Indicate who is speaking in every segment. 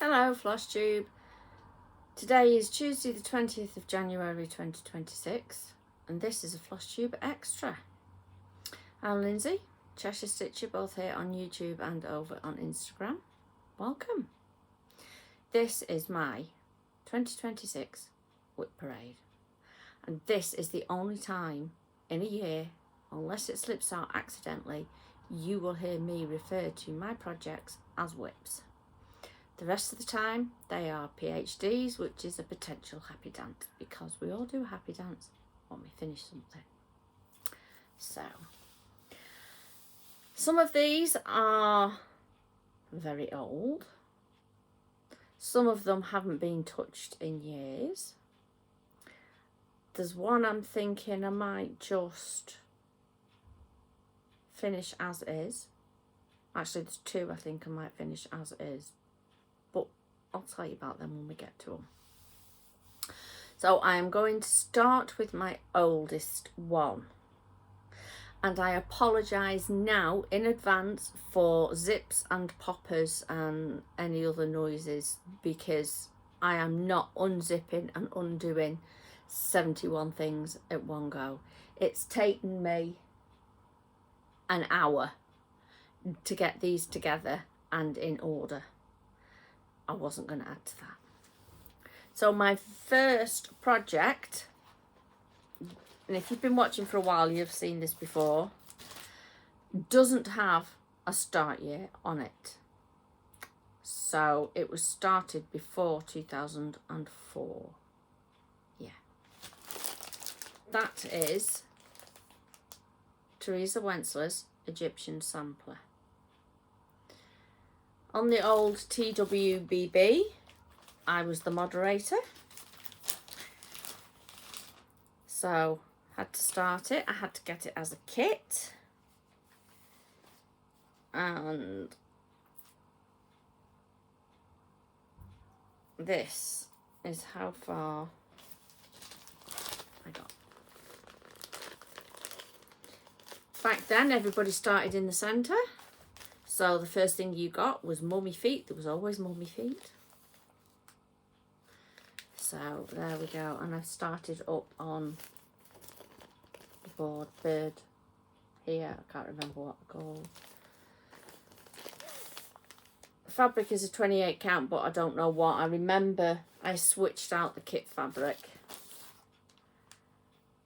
Speaker 1: Hello FlossTube. Today is Tuesday the 20th of January 2026 and this is a FlossTube Extra. I'm Lindsay, Cheshire Stitcher, both here on YouTube and over on Instagram. Welcome. This is my 2026 WIP parade and this is the only time in a year, unless it slips out accidentally, you will hear me refer to my projects as WIPs. The rest of the time, they are PhDs, which is a potential happy dance, because we all do a happy dance when we finish something. So, some of these are very old. Some of them haven't been touched in years. There's one I'm thinking I might just finish as is. Actually, there's two I think I might finish as is. But I'll tell you about them when we get to them. So I am going to start with my oldest one. And I apologise now in advance for zips and poppers and any other noises, because I am not unzipping and undoing 71 things at one go. It's taken me an hour to get these together and in order. I wasn't going to add to that. So my first project, and if you've been watching for a while, you've seen this before, doesn't have a start year on it. So it was started before 2004. Yeah. That is Teresa Wentzler's Egyptian Sampler. On the old TWBB, I was the moderator. So, had to start it. I had to get it as a kit. And this is how far I got. Back then, everybody started in the centre. So the first thing you got was mummy feet. There was always mummy feet. So there we go. And I've started up on the board bird here. I can't remember what they're called. The fabric is a 28 count, but I don't know what. I remember I switched out the kit fabric.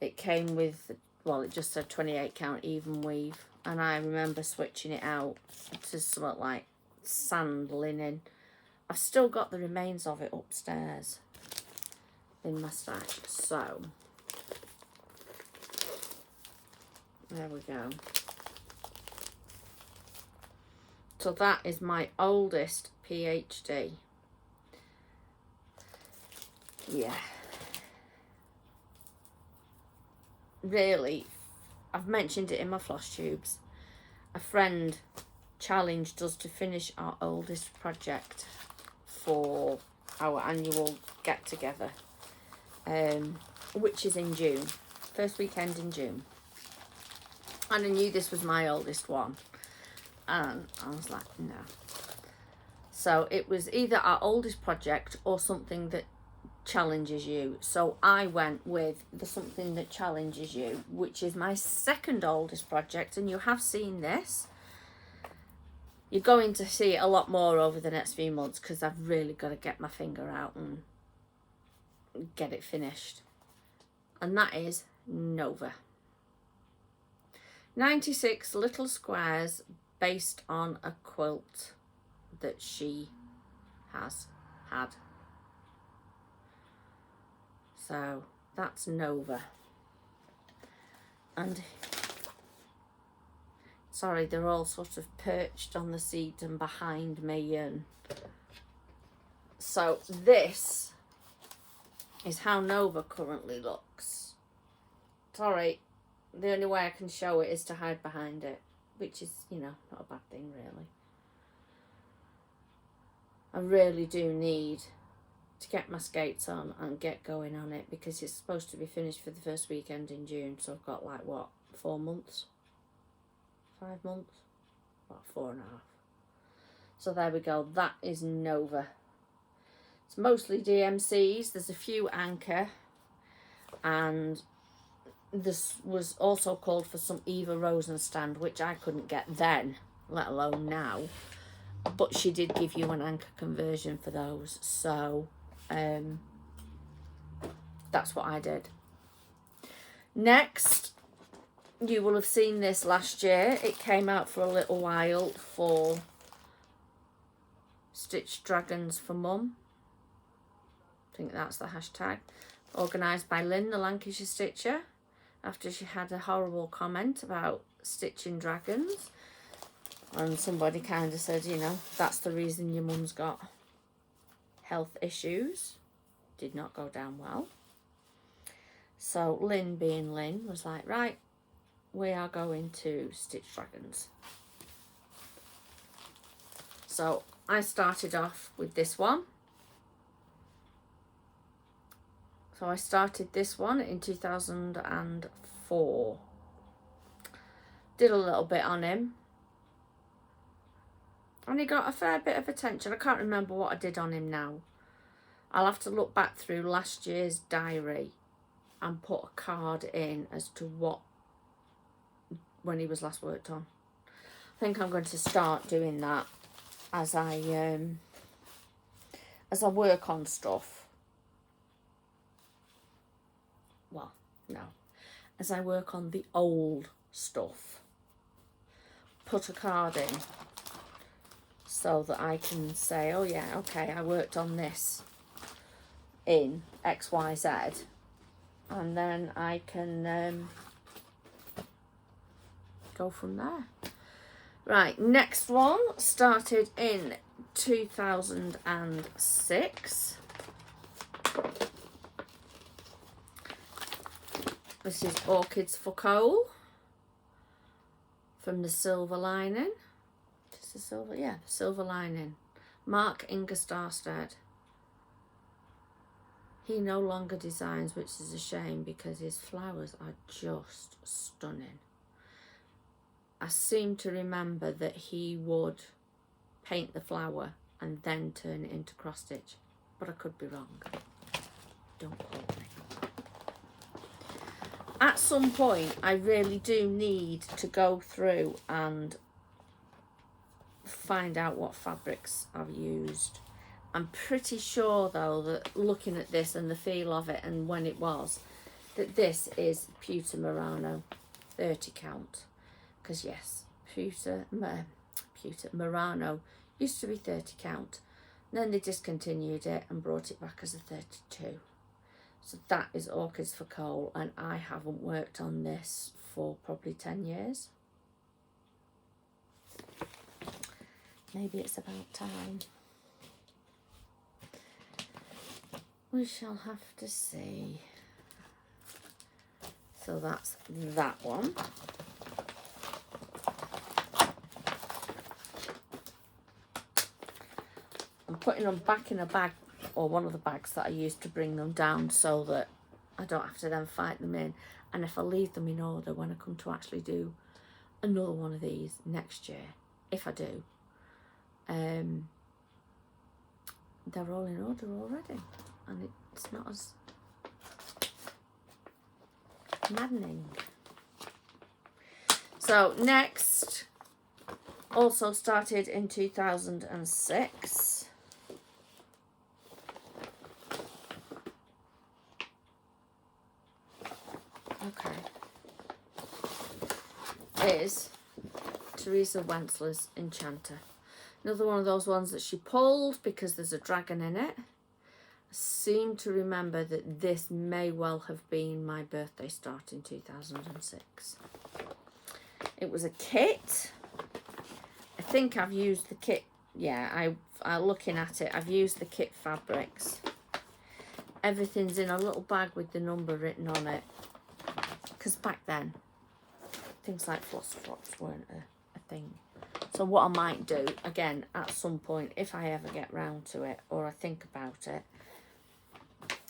Speaker 1: It came with, well, it just said 28 count even weave. And I remember switching it out to something like sand linen. I've still got the remains of it upstairs in my stash. So, there we go. So that is my oldest PhD. Yeah. Really, I've mentioned it in my floss tubes. A friend challenged us to finish our oldest project for our annual get together, which is in June, first weekend in June. And I knew this was my oldest one, and I was like, no. So it was either our oldest project or something that challenges you. So I went with the something that challenges you, which is my second oldest project, and you have seen this. You're going to see it a lot more over the next few months, because I've really got to get my finger out and get it finished. And that is Nova. 96 little squares based on a quilt that she has had. So that's Nova. And sorry, they're all sort of perched on the seat and behind me, and so this is how Nova currently looks. Sorry, the only way I can show it is to hide behind it, which is, you know, not a bad thing really. I really do need to get my skates on and get going on it, because it's supposed to be finished for the first weekend in June. So I've got like, what, 4 months? 5 months? About 4.5. So there we go. That is Nova. It's mostly DMCs. There's a few Anchor, and this was also called for some Eva Rosenstand, which I couldn't get then, let alone now. But she did give you an Anchor conversion for those, so that's what I did. Next, you will have seen this last year. It came out for a little while for Stitched Dragons for Mum. I think that's the hashtag. Organised by Lynn, the Lancashire Stitcher, after she had a horrible comment about stitching dragons. And somebody kind of said, you know, that's the reason your mum's got health issues. Did not go down well. So Lynn, being Lynn, was like, right, we are going to stitch dragons. So I started off with this one. So I started this one in 2004. Did a little bit on him. And he got a fair bit of attention. I can't remember what I did on him now. I'll have to look back through last year's diary and put a card in as to when he was last worked on. I think I'm going to start doing that as I work on stuff. Well, no. As I work on the old stuff. Put a card in so that I can say, oh yeah, okay, I worked on this in XYZ. And then I can go from there. Right, next one started in 2006. This is Orchids for Coal from the Silver Lining. Is the silver? Yeah, the Silver Lining. Mark Ingerstarstead. He no longer designs, which is a shame because his flowers are just stunning. I seem to remember that he would paint the flower and then turn it into cross stitch, but I could be wrong. Don't quote me. At some point, I really do need to go through and find out what fabrics I've used. I'm pretty sure though that looking at this and the feel of it and when it was, that this is Pewter Murano 30 count. Because yes, Pewter Murano used to be 30 count. And then they discontinued it and brought it back as a 32. So that is Orchids for Coal, and I haven't worked on this for probably 10 years. Maybe it's about time. We shall have to see. So that's that one. I'm putting them back in a bag, or one of the bags that I used to bring them down, so that I don't have to then fight them in. And if I leave them in order when I come to actually do another one of these next year, if I do, they're all in order already, and it's not as maddening. So next, also started in 2006. Okay, is Teresa Wentzler's Enchanter. Another one of those ones that she pulled because there's a dragon in it. I seem to remember that this may well have been my birthday start in 2006. It was a kit. I think I've used the kit. Yeah, looking at it, I've used the kit fabrics. Everything's in a little bag with the number written on it. Because back then, things like floss drops weren't a thing. So what I might do, again, at some point, if I ever get round to it, or I think about it,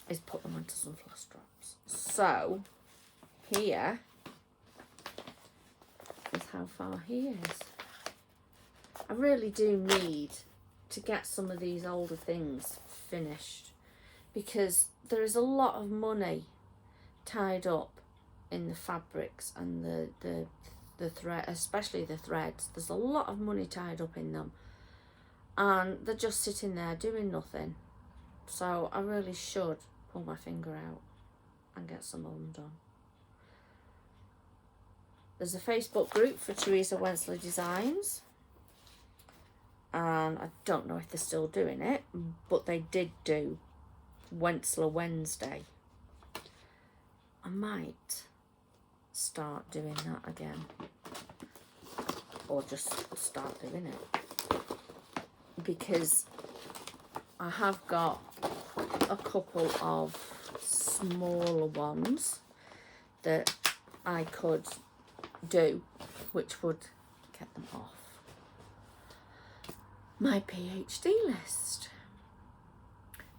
Speaker 1: is put them onto some floss drops. So, here is how far he is. I really do need to get some of these older things finished, because there is a lot of money tied up in the fabrics and the thread, especially the threads. There's a lot of money tied up in them, and they're just sitting there doing nothing. So I really should pull my finger out and get some of them done. There's a Facebook group for Teresa Wentzler Designs, and I don't know if they're still doing it, but they did do Wentzler Wednesday. I might start doing that again, or just start doing it, because I have got a couple of smaller ones that I could do, which would get them off my PhD list.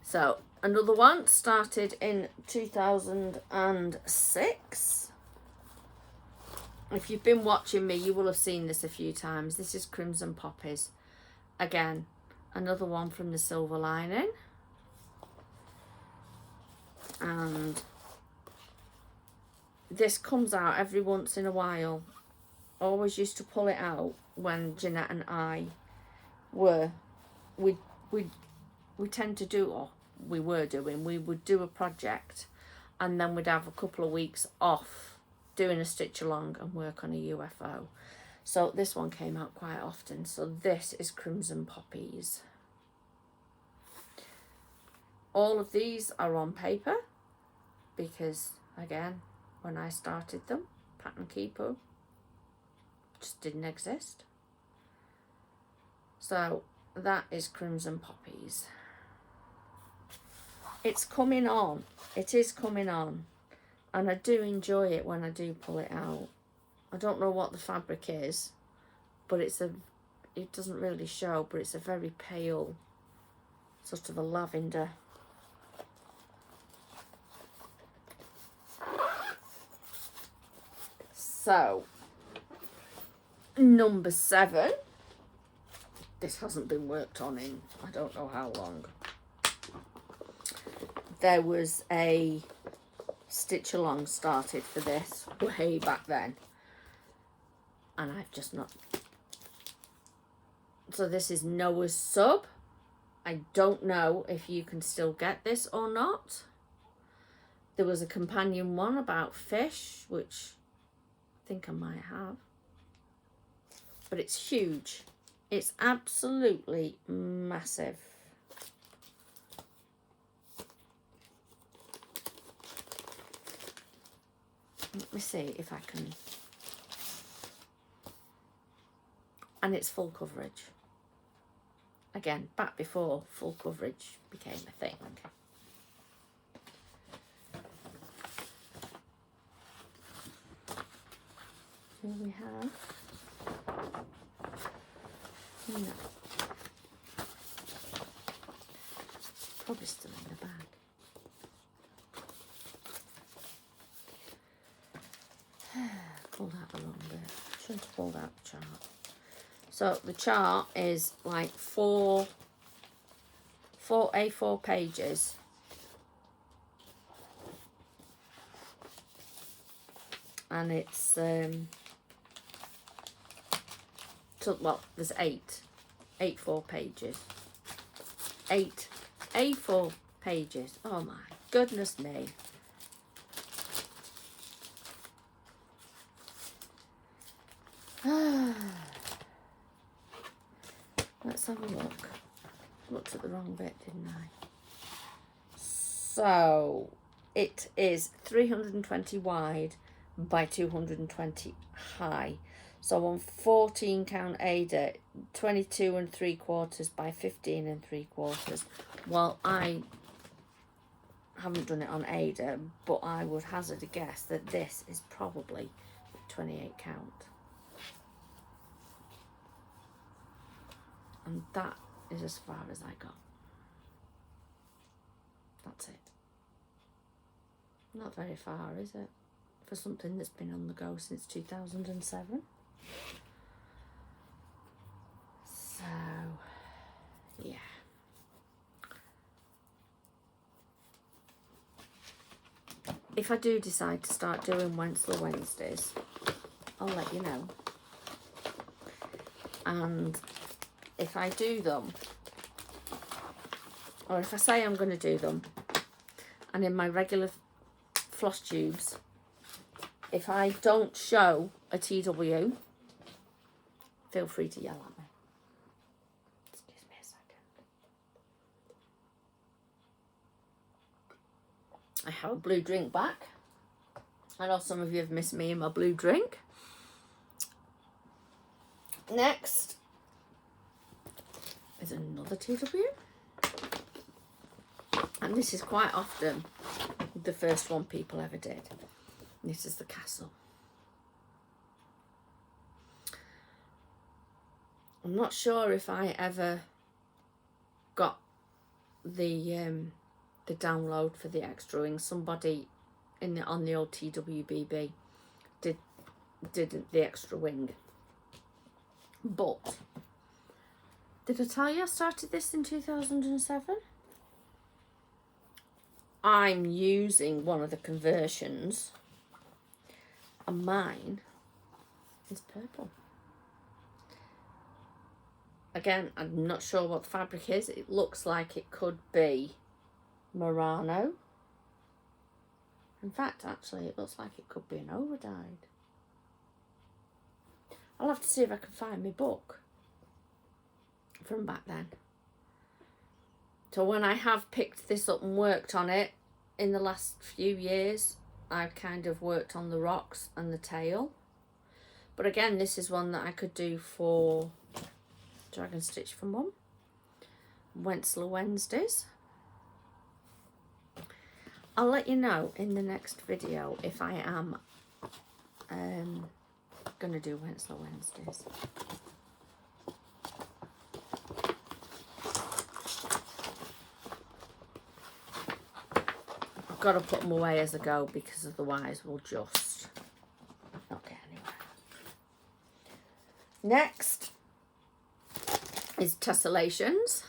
Speaker 1: So another one started in 2006. If you've been watching me, you will have seen this a few times. This is Crimson Poppies. Again, another one from the Silver Lining. And this comes out every once in a while. Always used to pull it out when Jeanette and I were, we tend to do, or we were doing, we would do a project and then we'd have a couple of weeks off doing a stitch along and work on a UFO. So this one came out quite often. So this is Crimson Poppies. All of these are on paper because, again, when I started them, Pattern Keeper just didn't exist. So that is Crimson Poppies. It's coming on. It is coming on. And I do enjoy it when I do pull it out. I don't know what the fabric is, but it doesn't really show, but it's a very pale, sort of a lavender. So, number 7. This hasn't been worked on in I don't know how long. There was a stitch along started for this way back then, and I've just not. So this is Noah's Sub. I don't know if you can still get this or not. There was a companion one about fish, which I think I might have, but it's huge. It's absolutely massive. Let me see if I can. And it's full coverage. Again, back before full coverage became a thing. Here we have. No. Probably still in the bag. Pulled out the wrong bit. Should have pulled out the chart. So the chart is like four A4 pages. And it's so, well, there's 8 A4 pages. 8 A4 pages. Oh my goodness me. Let's have a look. Looked at the wrong bit, didn't I? So it is 320 wide by 220 high. So on 14 count Ada, 22 3/4 by 15 3/4. Well, I haven't done it on Ada, but I would hazard a guess that this is probably 28 count. And that is as far as I got. That's it. Not very far, is it? For something that's been on the go since 2007. So, Yeah. If I do decide to start doing Wentzler Wednesdays, I'll let you know. And if I do them, or if I say I'm going to do them, and in my regular floss tubes, if I don't show a TW, feel free to yell at me. Excuse me a second. I have a blue drink back. I know some of you have missed me in my blue drink. Next is another TW. And this is quite often the first one people ever did. This is the castle. I'm not sure if I ever got the download for the extra wing. Somebody on the old TWBB did the extra wing. But did I tell you I started this in 2007? I'm using one of the conversions, and mine is purple. Again, I'm not sure what the fabric is. It looks like it could be Murano. In fact, actually, it looks like it could be an overdyed. I'll have to see if I can find my book from back then. So when I have picked this up and worked on it in the last few years, I've kind of worked on the rocks and the tail. But again, this is one that I could do for Dragon Stitch for Mum. Wentzler Wednesdays. I'll let you know in the next video if I am going to do Wentzler Wednesdays. I've got to put them away as I go because otherwise we'll just not get anywhere. Next is Tessellations.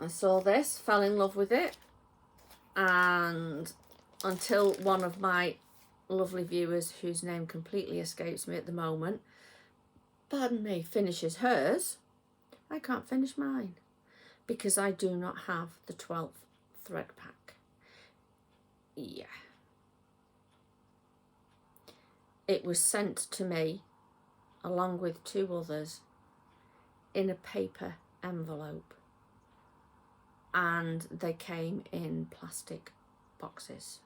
Speaker 1: I saw this, fell in love with it, and until one of my lovely viewers, whose name completely escapes me at the moment, pardon me, finishes hers, I can't finish mine because I do not have the 12th thread pack. Yeah. It was sent to me along with 2 others in a paper envelope, and they came in plastic boxes.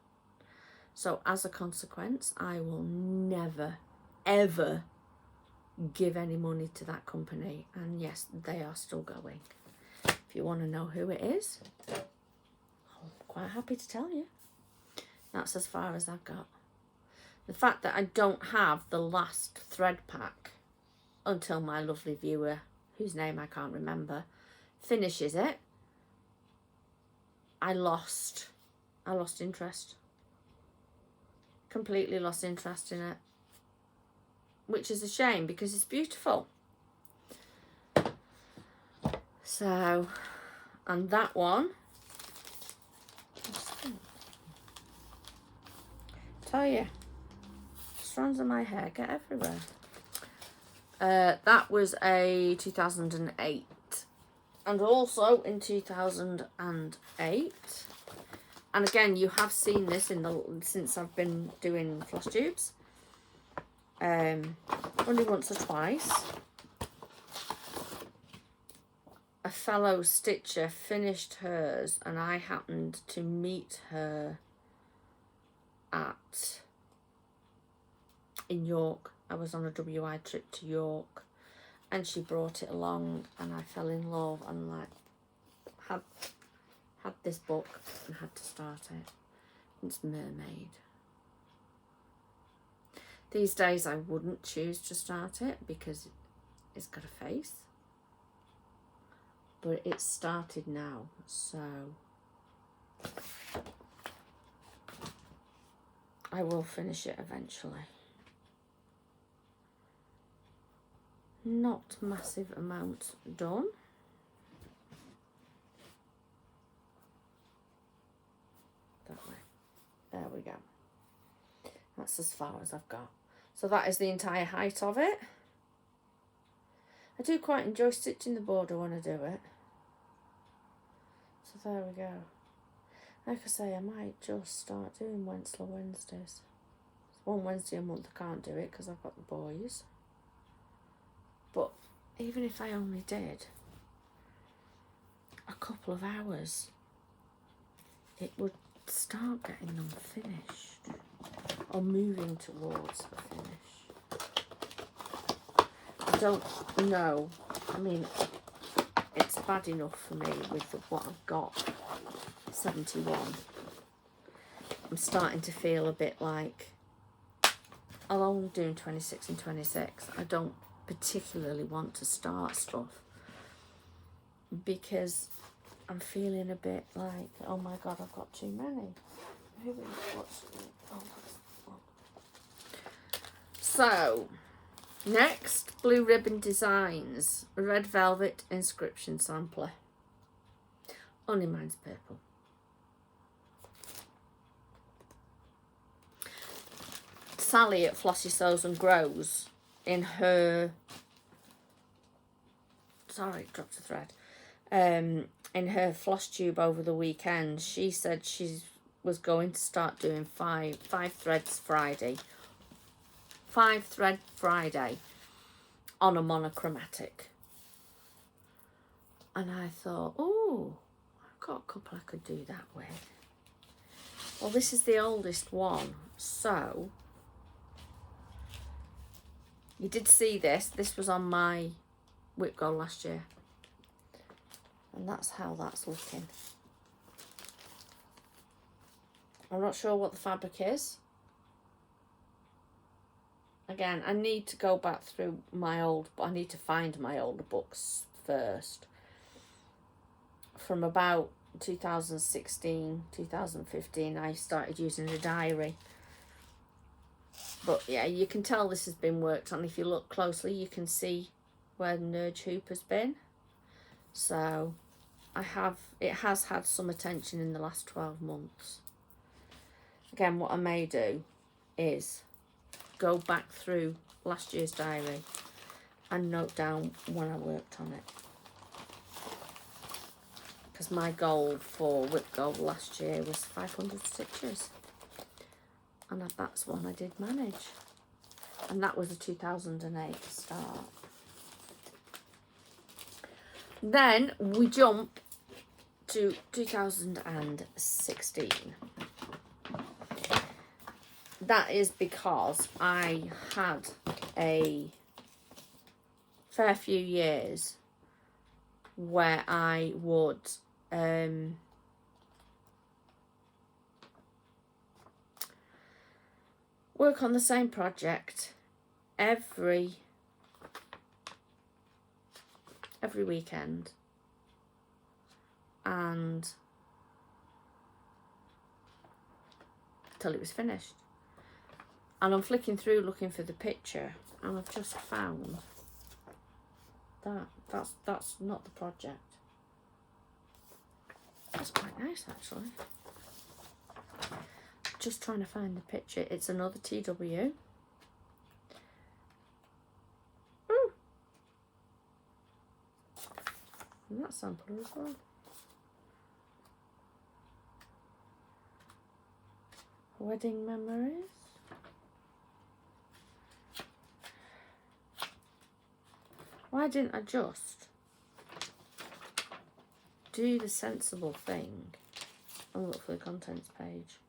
Speaker 1: So as a consequence, I will never, ever give any money to that company. And yes, they are still going. If you want to know who it is, I'm quite happy to tell you. That's as far as I've got. The fact that I don't have the last thread pack until my lovely viewer, whose name I can't remember, finishes it, I lost interest. Completely lost interest in it, which is a shame because it's beautiful. So, and that one, tell you, strands of my hair get everywhere. That was a 2008, and also in 2008. And again, you have seen this since I've been doing floss tubes. Only once or twice. A fellow stitcher finished hers, and I happened to meet her in York. I was on a WI trip to York, and she brought it along, and I fell in love and like had this book and had to start it. It's Mermaid. These days I wouldn't choose to start it because it's got a face, but it's started now, so I will finish it eventually. not massive amount done. That way. There we go. That's as far as I've got. So that is the entire height of it. I do quite enjoy stitching the border when I do it. So there we go. Like I say, I might just start doing Wentzler Wednesdays. It's one Wednesday a month I can't do it because I've got the boys. But even if I only did a couple of hours, it would start getting them finished. Or moving towards the finish. I don't know. I mean, it's bad enough for me with what I've got. 71. I'm starting to feel a bit like, although I'm doing 26 and 26, I don't particularly want to start stuff because I'm feeling a bit like, oh my god, I've got too many. So, next, Blue Ribbon Designs, Red Velvet Inscription Sampler. Only mine's purple. Sally at Flossy Sews and Grows, in her, sorry, dropped a thread, in her floss tube over the weekend, she said she was going to start doing five threads Friday. 5 thread Friday on a monochromatic. And I thought, oh, I've got a couple I could do that with. Well, this is the oldest one, so you did see this. This was on my WIP goal last year. And that's how that's looking. I'm not sure what the fabric is. Again, I need to go back through my old, I need to find my older books first. From about 2016, 2015, I started using a diary. But yeah, you can tell this has been worked on. If you look closely, you can see where the nudge hoop has been. So it has had some attention in the last 12 months. Again, what I may do is go back through last year's diary and note down when I worked on it. Because my goal for WIP goal last year was 500 stitches. And that's one I did manage. And that was a 2008 start. Then we jump to 2016. That is because I had a fair few years where I would work on the same project every weekend and till it was finished. And I'm flicking through looking for the picture and I've just found that that's not the project. That's quite nice actually. Just trying to find the picture. It's another TW. Ooh. And that sampler as well. Wedding memories. Why didn't I just do the sensible thing and look for the contents page?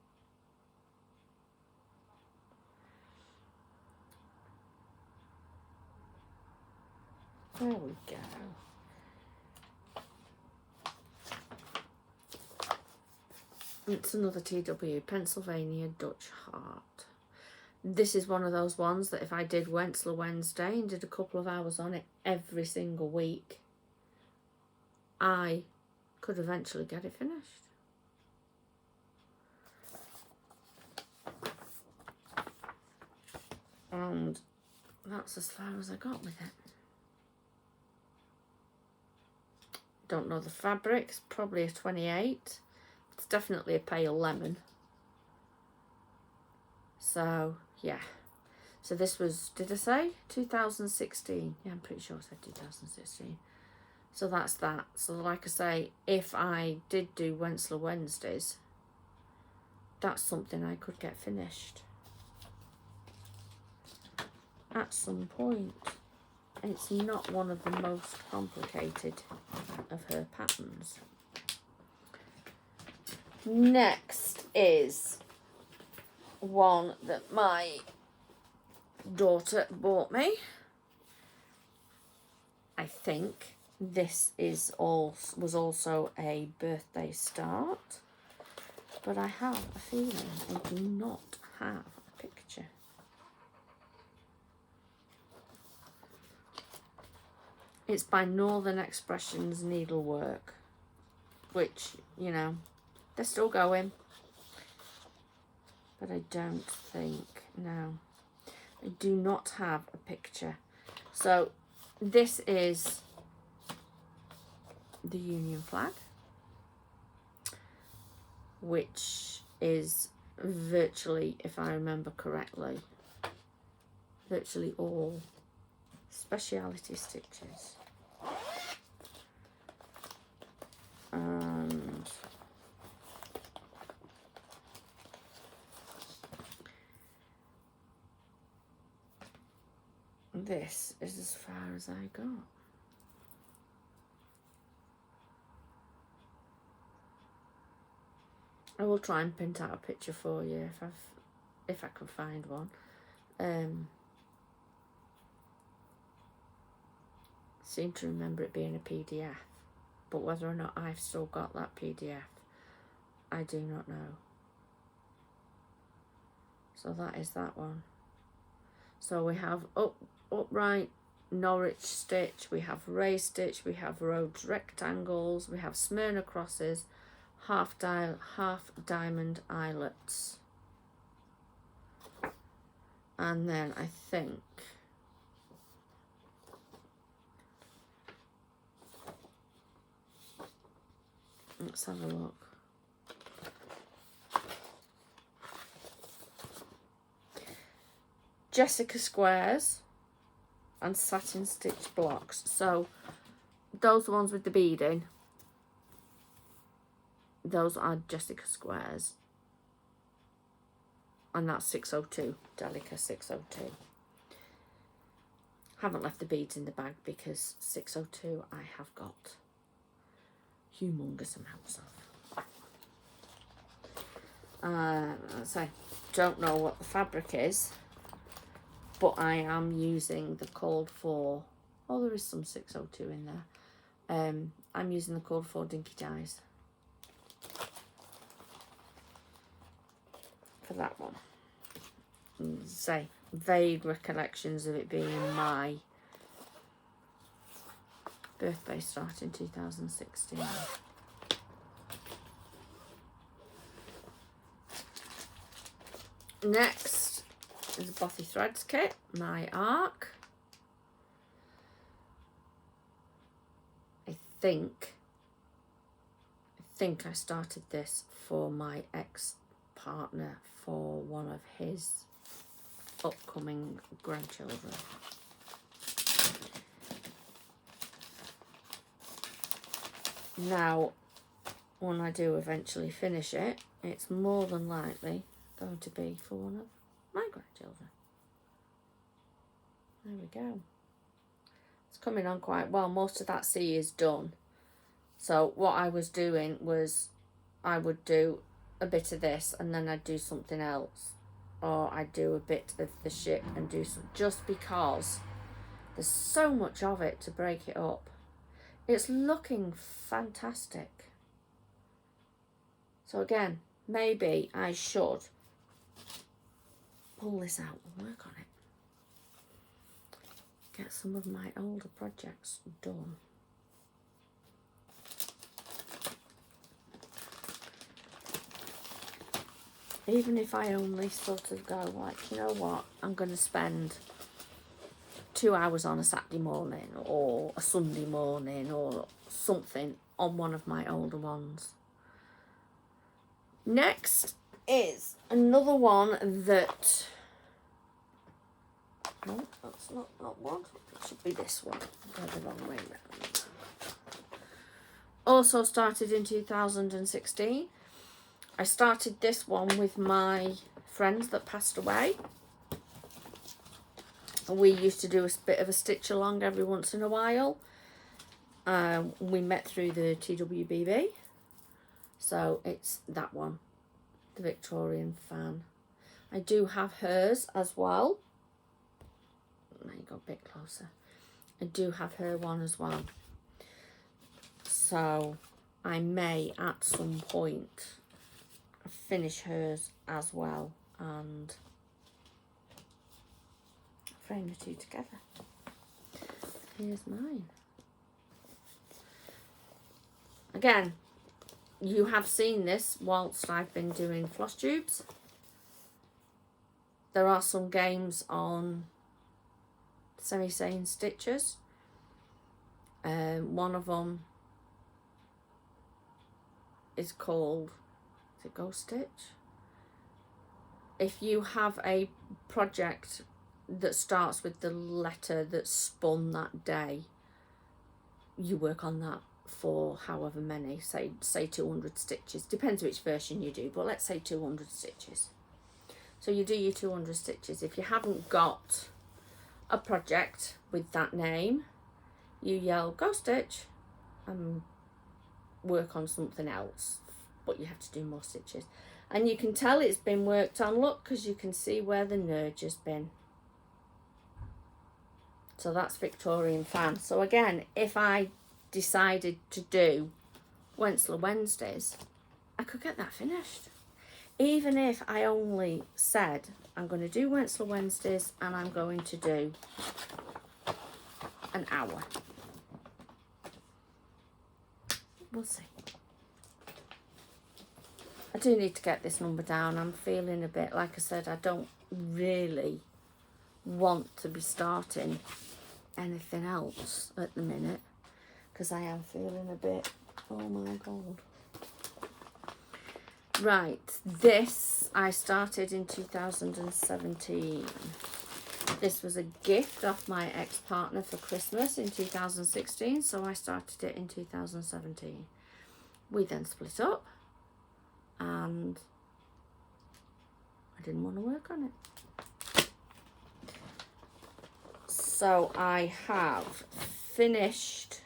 Speaker 1: There we go. It's another TW, Pennsylvania Dutch Heart. This is one of those ones that if I did Wentzler Wednesday and did a couple of hours on it every single week, I could eventually get it finished. And that's as far as I got with it. Don't know the fabric. It's probably a 28. It's definitely a pale lemon. So, yeah. So this was, did I say 2016? Yeah, I'm pretty sure I said 2016. So that's that. So like I say, if I did do Wentzler Wednesdays, that's something I could get finished at some point. It's not one of the most complicated of her patterns. Next is one that my daughter bought me. I think this was also a birthday start, but I have a feeling I do not have a picture. It's by Northern Expressions Needlework, which, you know, they're still going, but I don't think, no, I do not have a picture. So this is the Union flag, which is virtually, if I remember correctly, virtually all speciality stitches. And this is as far as I got. I will try and print out a picture for you if I can find one. Seem to remember it being a PDF, but whether or not I've still got that PDF, I do not know. So that is that one. So we have upright Norwich stitch, we have raised stitch, we have Rhodes rectangles, we have Smyrna crosses, half diamond eyelets, and then I think let's have a look. Jessica squares and satin stitch blocks. So those ones with the beading, those are Jessica squares, and that's 602, Delica 602. Haven't left the beads in the bag because 602 I have got humongous amounts of. So don't know what the fabric is, but I am using the called for, oh, there is some 602 in there. I'm using the called for Dinky Dyes for that one. And say, vague recollections of it being my birthday start in 2016. Next is a Bothy Threads kit, my arc. I think I started this for my ex-partner for one of his upcoming grandchildren. Now, when I do eventually finish it, it's more than likely going to be for one of my grandchildren. There we go. It's coming on quite well. Most of that C is done. So what I was doing was I would do a bit of this and then I'd do something else. Or I'd do a bit of the ship and do some, just because there's so much of it to break it up. It's looking fantastic. So again, maybe I should pull this out and work on it. Get some of my older projects done. Even if I only sort of go like, you know what, I'm going to spend 2 hours on a Saturday morning or a Sunday morning or something on one of my older ones. Next is another one that, no, that's not that one. It should be this one. Go the wrong way round. Also started in 2016. I started this one with my friends that passed away. We used to do a bit of a stitch along every once in a while. We met through the TWBB. So it's that one, the Victorian fan. I do have hers as well. There you go, a bit closer. I do have her one as well. So I may at some point finish hers as well and frame the two together. Here's mine. Again, you have seen this whilst I've been doing floss tubes. There are some games on semi-sane stitchers. One of them is called, is it Ghost Stitch? If you have a project that starts with the letter that's spun that day, you work on that for however many, say 200 stitches. Depends which version you do, but let's say 200 stitches. So you do your 200 stitches. If you haven't got a project with that name, you yell Ghost Stitch and work on something else, but you have to do more stitches. And you can tell it's been worked on, look, because you can see where the nudge has been. So that's Victorian fan. So again, if I decided to do Wentzler Wednesdays, I could get that finished. Even if I only said, I'm going to do Wentzler Wednesdays and I'm going to do an hour. We'll see. I do need to get this number down. I'm feeling a bit, like I said, I don't really want to be starting anything else at the minute because I am feeling a bit, oh my god. Right, this I started in 2017. This was a gift off my ex-partner for Christmas in 2016, so I started it in 2017. We then split up and I didn't want to work on it. So I have finished,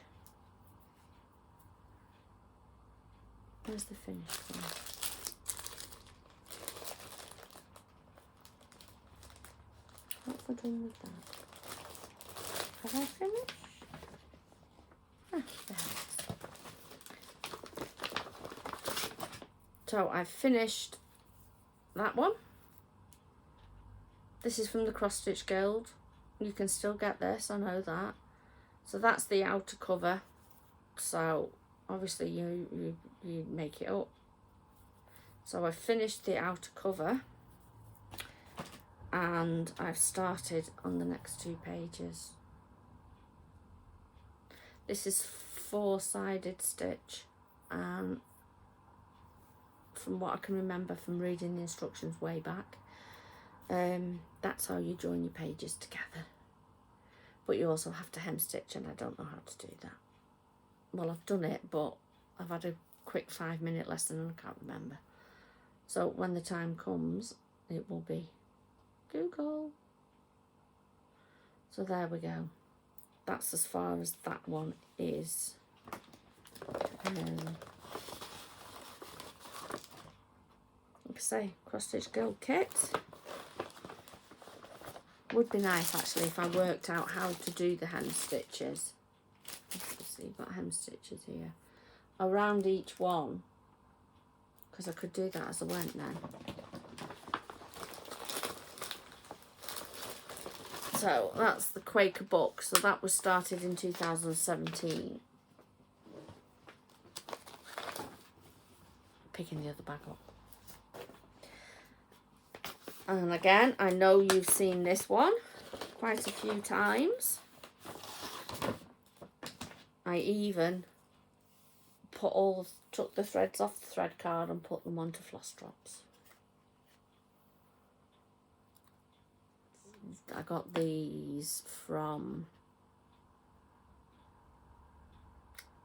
Speaker 1: where's the finished one? What have I done with that? Have I finished? Ah, there it is. So I've finished that one. This is from the Cross Stitch Guild. You can still get this, I know that. So that's the outer cover. So obviously you make it up. So I've finished the outer cover. And I've started on the next 2 pages. This is 4-sided stitch, and from what I can remember from reading the instructions way back, that's how you join your pages together. But you also have to hem stitch, and I don't know how to do that. Well, I've done it, but I've had a quick 5-minute lesson and I can't remember. So when the time comes, it will be Google. So there we go. That's as far as that one is. Like I say, Cross Stitch Guild kit. Would be nice actually if I worked out how to do the hem stitches. Let's see, you've got hem stitches here around each one, because I could do that as I went then. So that's the Quaker book. So that was started in 2017. Picking the other bag up. And again, I know you've seen this one quite a few times. I even took the threads off the thread card and put them onto floss drops. I got these from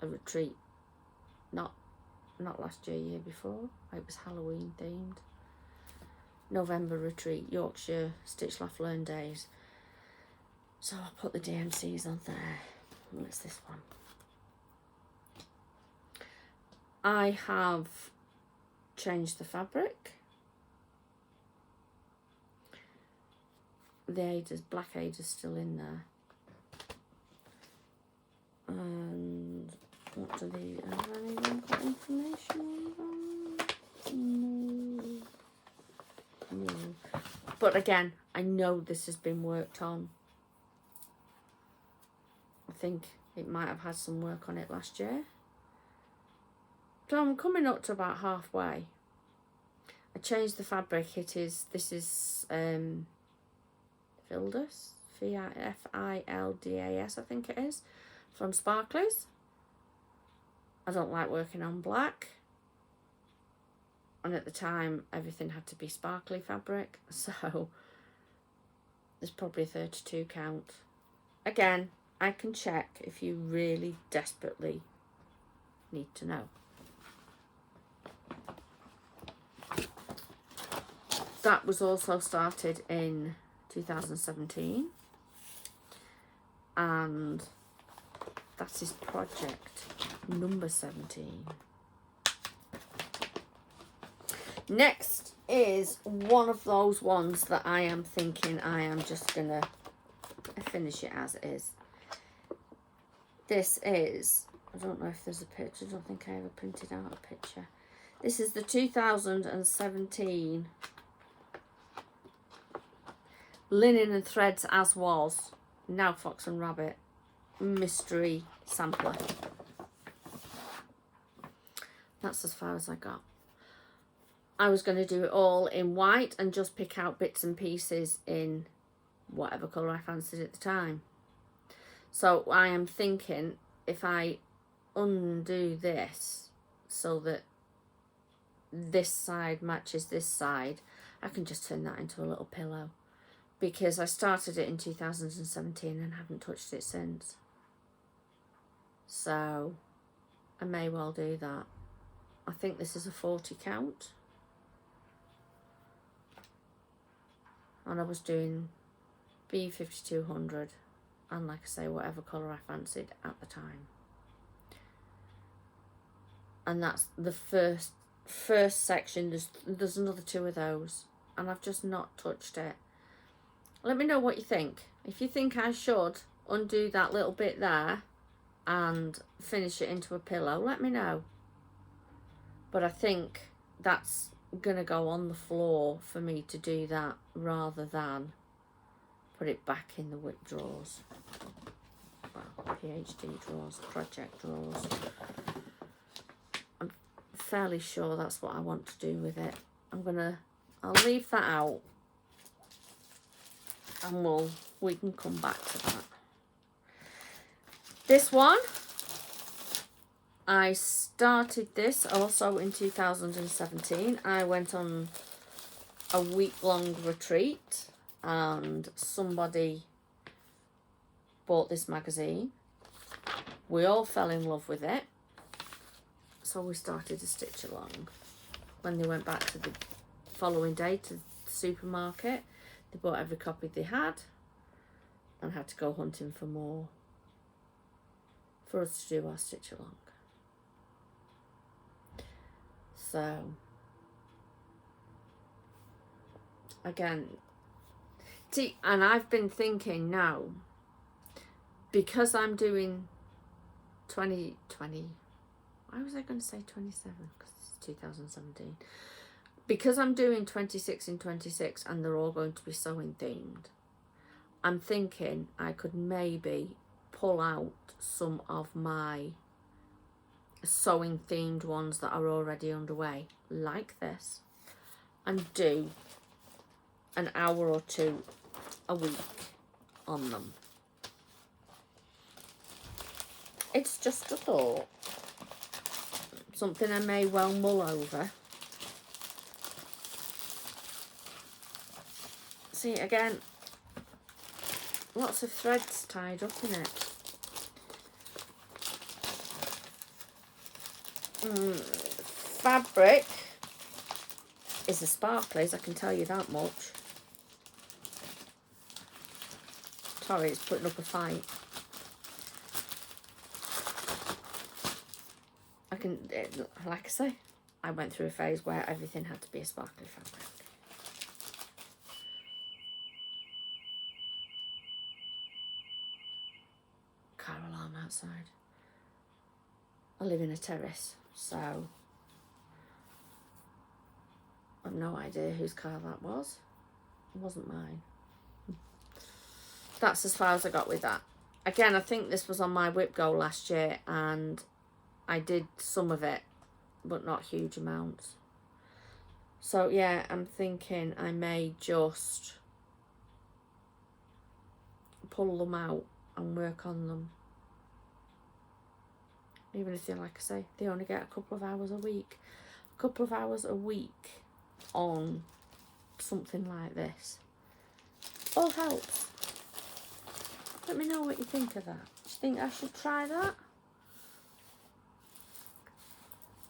Speaker 1: a retreat, not last year before. It was Halloween themed. November retreat, Yorkshire Stitch Laugh Learn Days. So I put the DMCs on there. And it's this one. I have changed the fabric. The aid is black aid is still in there. And what do they have anyone got information on them? No. But again, I know this has been worked on. I think it might have had some work on it last year. So I'm coming up to about halfway. I changed the fabric. This is Fildas, Fildas, I think it is, from Sparklies. I don't like working on black. And at the time, everything had to be sparkly fabric. So there's probably a 32 count. Again, I can check if you really desperately need to know. That was also started in 2017. And that is project number 17. Next is one of those ones that I am thinking I am just going to finish it as is. This is, I don't know if there's a picture, I don't think I ever printed out a picture. This is the 2017 Linen and Threads As Was, Now Fox and Rabbit mystery sampler. That's as far as I got. I was going to do it all in white and just pick out bits and pieces in whatever colour I fancied at the time. So I am thinking if I undo this so that this side matches this side, I can just turn that into a little pillow. Because I started it in 2017 and haven't touched it since. So I may well do that. I think this is a 40 count. And I was doing B5200 and, like I say, whatever colour I fancied at the time. And that's the first section. There's another 2 of those and I've just not touched it. Let me know what you think. If you think I should undo that little bit there and finish it into a pillow, let me know. But I think that's going to go on the floor for me to do that rather than put it back in the WIP drawers. Well, PhD drawers, project drawers. I'm fairly sure that's what I want to do with it. I'll leave that out. And we can come back to that. This one, I started this also in 2017. I went on a week-long retreat and somebody bought this magazine. We all fell in love with it. So we started to stitch along. When they went back to the following day to the supermarket, they bought every copy they had and had to go hunting for more for us to do our stitch along. So, again, see, and I've been thinking now, because I'm doing 2020, why was I going to say 27? Because it's 2017. Because I'm doing 26 and 26 and they're all going to be sewing themed, I'm thinking I could maybe pull out some of my sewing themed ones that are already underway, like this, and do an hour or 2 a week on them. It's just a thought. Something I may well mull over. See, again, lots of threads tied up in it. Fabric is the sparklies, I can tell you that much. Sorry, it's putting up a fight. Like I say, I went through a phase where everything had to be a sparkly fabric. Car alarm outside. I live in a terrace, so I've no idea whose car that was. It wasn't mine. That's as far as I got with that. Again, I think this was on my WIP goal last year, and I did some of it, but not huge amounts. So yeah, I'm thinking I may just pull them out and work on them. Even if they, like I say, they only get a couple of hours a week. A couple of hours a week on something like this. All helps. Let me know what you think of that. Do you think I should try that?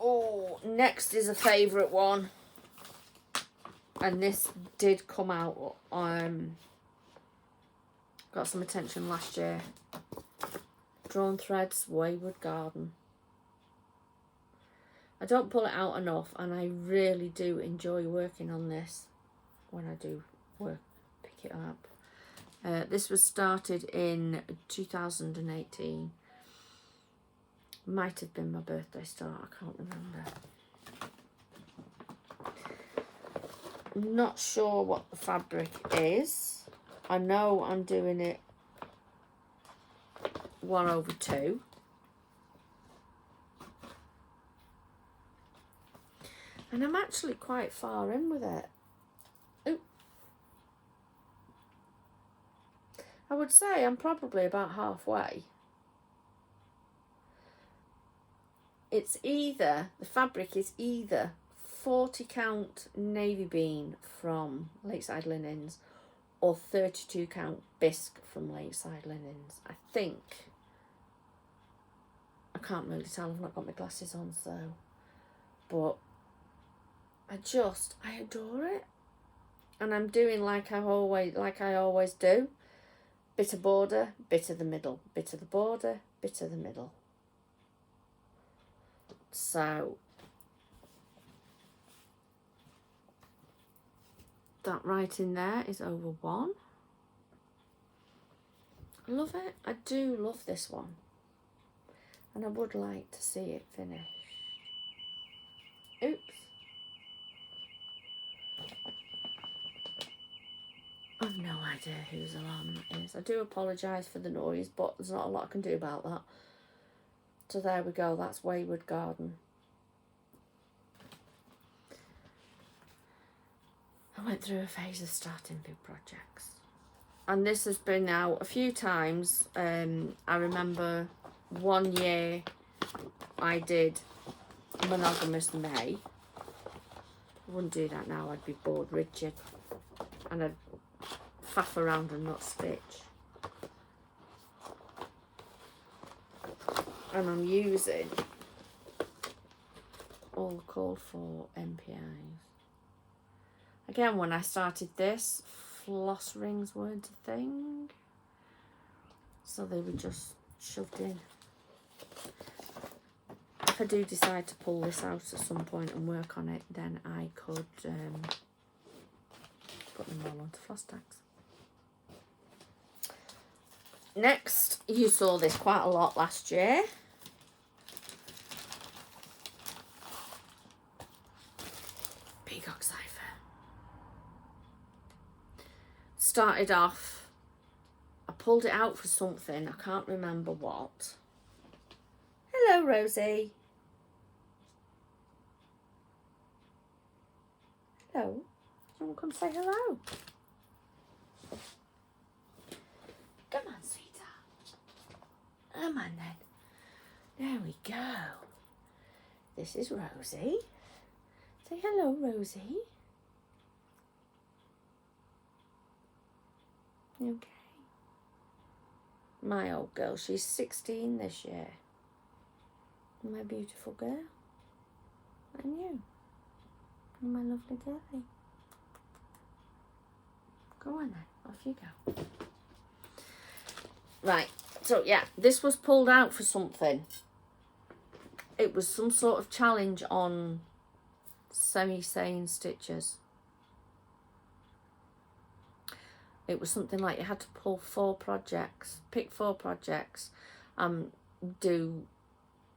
Speaker 1: Oh, next is a favourite one. And this did come out, got some attention last year. Drawn Threads, Wayward Garden. I don't pull it out enough, and I really do enjoy working on this when I do pick it up. This was started in 2018. Might have been my birthday start, I can't remember. Not sure what the fabric is. I know I'm doing it 1/2. And I'm actually quite far in with it. Oop. I would say I'm probably about halfway. It's either, the fabric is either 40 count navy bean from Lakeside Linens or 32 count bisque from Lakeside Linens. I think. I can't really tell, I've not got my glasses on, so. But I adore it. And I'm doing like I always do. Bit of border, bit of the middle, bit of the border, bit of the middle. So that right in there is over 1. I love it. I do love this one. And I would like to see it finished. Oops. I've no idea whose alarm that is. I do apologise for the noise, but there's not a lot I can do about that. So there we go, that's Wayward Garden. I went through a phase of starting big projects. And this has been out a few times. I remember one year I did Monogamous May. I wouldn't do that now, I'd be bored rigid. And I'd faff around and not stitch. And I'm using all the called for MPIs. Again, when I started this, floss rings weren't a thing. So they were just shoved in. If I do decide to pull this out at some point and work on it, then I could put them all onto floss tags. Next, you saw this quite a lot last year. Peacock cipher. Started off, I pulled it out for something, I can't remember what. Hello, Rosie. Hello. Someone come say hello. Come on, sweetheart. Come on then. There we go. This is Rosie. Say hello, Rosie. Okay. My old girl, she's 16 this year. My beautiful girl. And you. And my lovely girlie. Go on then, off you go. Right, so yeah, this was pulled out for something. It was some sort of challenge on semi-sane stitches. It was something like you had to pull 4 projects, pick 4 projects, do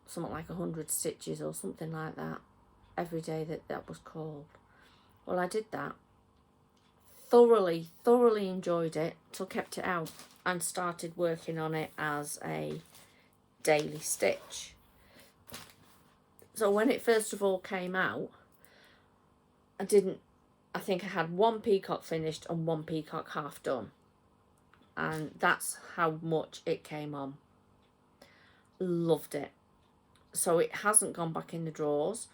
Speaker 1: something like 100 stitches or something like that every day that was called. Well, I did that. Thoroughly enjoyed it, so kept it out and started working on it as a daily stitch. So when it first of all came out, I think I had 1 peacock finished and 1 peacock half done. And that's how much it came on. Loved it. So it hasn't gone back in the drawers.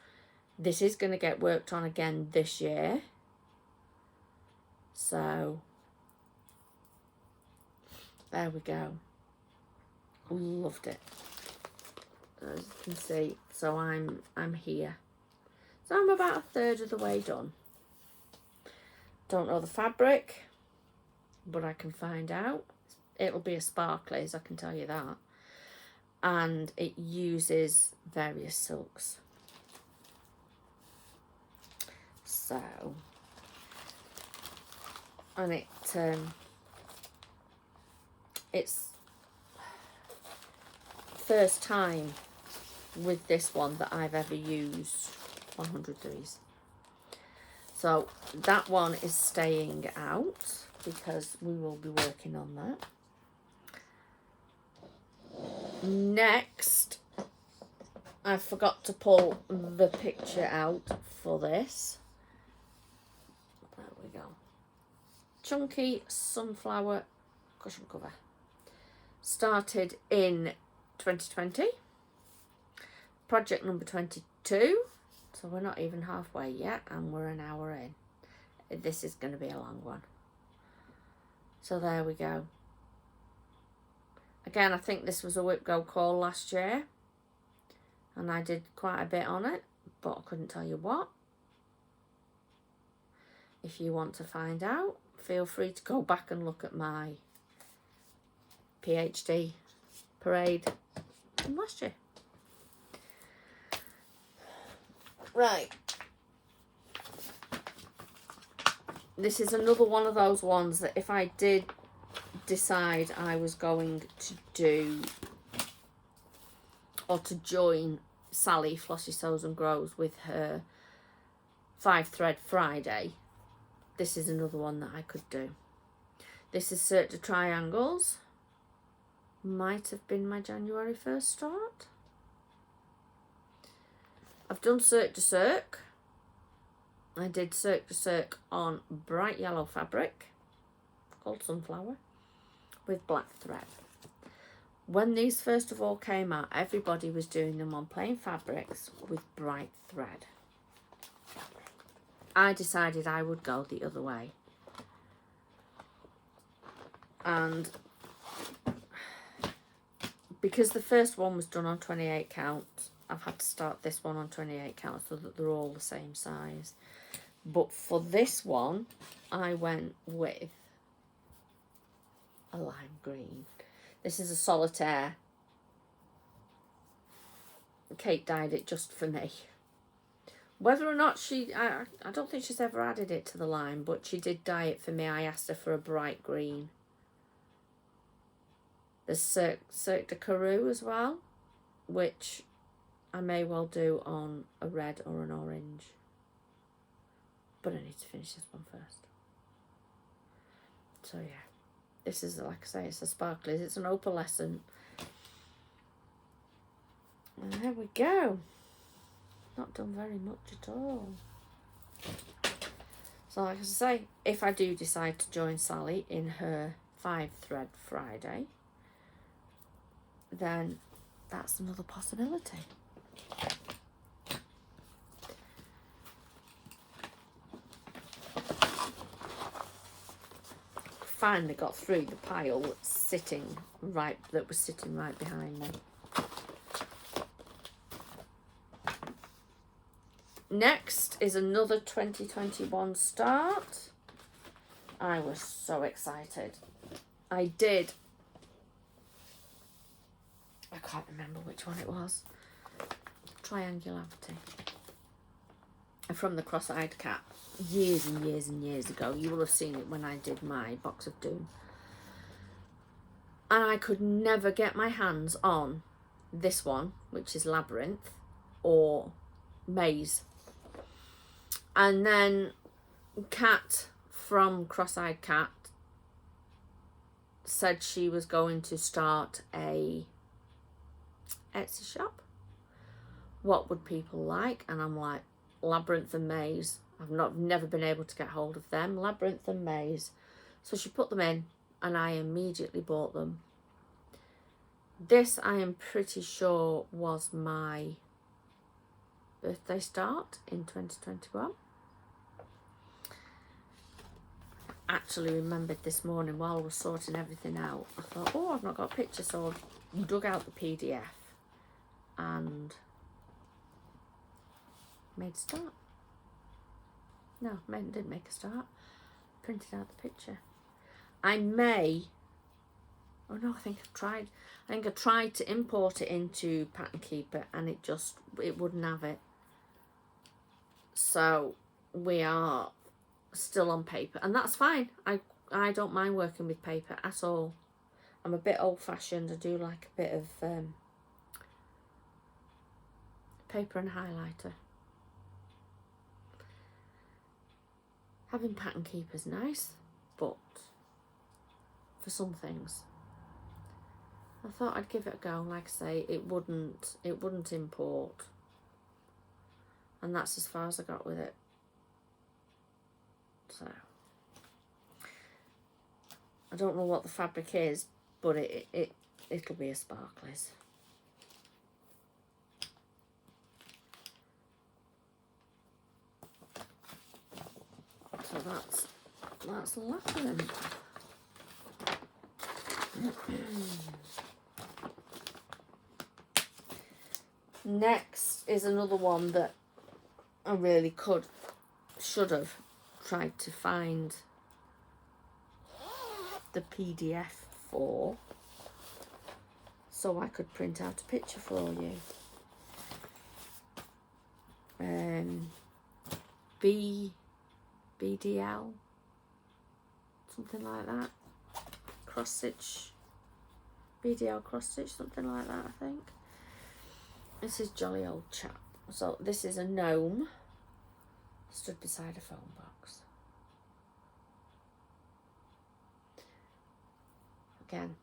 Speaker 1: This is going to get worked on again this year. So there we go. Loved it. As you can see, so I'm here. So I'm about a third of the way done. Don't know the fabric, but I can find out. It'll be a sparklies, I can tell you that. And it uses various silks. So, and it's first time with this one that I've ever used 103s. So that one is staying out because we will be working on that. Next, I forgot to pull the picture out for this. There we go. Chunky sunflower cushion cover. Started in 2020. Project number 22. So we're not even halfway yet and we're an hour in. This is going to be a long one. So there we go. Again, I think this was a WIP Go call last year. And I did quite a bit on it, but I couldn't tell you what. If you want to find out, feel free to go back and look at my PhD parade from last year. Right. This is another one of those ones that if I did decide I was going to do or to join Sally Flossie Sews and Grows with her 5-thread Friday, this is another one that I could do. This is Cirque de Triangles. Might have been my January 1st start. I've done Cirque de Cirque. I did Cirque de Cirque on bright yellow fabric called Sunflower with black thread. When these first of all came out, everybody was doing them on plain fabrics with bright thread. I decided I would go the other way. And because the first one was done on 28 count, I've had to start this one on 28 count so that they're all the same size. But for this one, I went with a lime green. This is a solitaire. Kate dyed it just for me. Whether or not I don't think she's ever added it to the line, but she did dye it for me. I asked her for a bright green. There's Cirque de Carew as well, which I may well do on a red or an orange. But I need to finish this one first. So yeah, this is, like I say, it's a sparklies. It's an opalescent. And there we go. Not done very much at all. So like I say, if I do decide to join Sally in her 5-thread Friday, then that's another possibility. Finally got through the pile that was sitting right behind me. Next is another 2021 start. I was so excited. I can't remember which one it was. Triangularity. From the Cross-Eyed Cat. Years and years and years ago. You will have seen it when I did my Box of Doom. And I could never get my hands on this one, which is Labyrinth, or Maze. And then Kat from Cross-Eyed Cat said she was going to start a Etsy shop. What would people like? And I'm like, Labyrinth and Maze. I've never been able to get hold of them. Labyrinth and Maze. So she put them in and I immediately bought them. This, I am pretty sure, was my birthday start in 2021. Actually remembered this morning while I was sorting everything out. I thought, oh, I've not got a picture, so I dug out the PDF and made a start. No, didn't make a start. Printed out the picture. I think I tried to import it into Pattern Keeper and it wouldn't have it. So we are still on paper, and that's fine. I don't mind working with paper at all. I'm a bit old-fashioned. I do like a bit of paper and highlighter. Having Pattern Keeper's nice, but for some things I thought I'd give it a go. Like I say, it wouldn't import, and that's as far as I got with it. So I don't know what the fabric is, but it'll be a sparklies. So that's Labyrinth. Next is another one that I really should have tried to find the PDF for, so I could print out a picture for you. BDL, something like that. Cross stitch, BDL cross stitch, something like that, I think. This is jolly old chap. So this is a gnome stood beside a phone box. Again,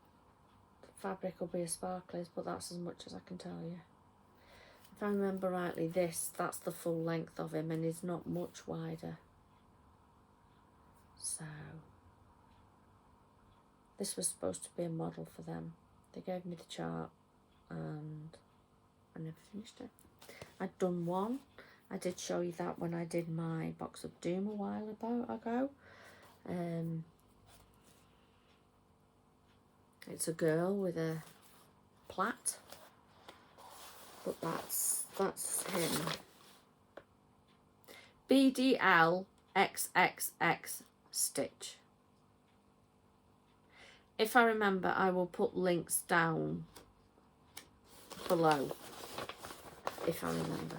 Speaker 1: the fabric will be a sparklies, but that's as much as I can tell you. If I remember rightly, that's the full length of him, and he's not much wider. So this was supposed to be a model for them. They gave me the chart and I never finished it. I'd done one. I did show you that when I did my Box of Doom a while ago. It's a girl with a plait, but that's him. BDL XXX stitch. If I remember, I will put links down below, if I remember.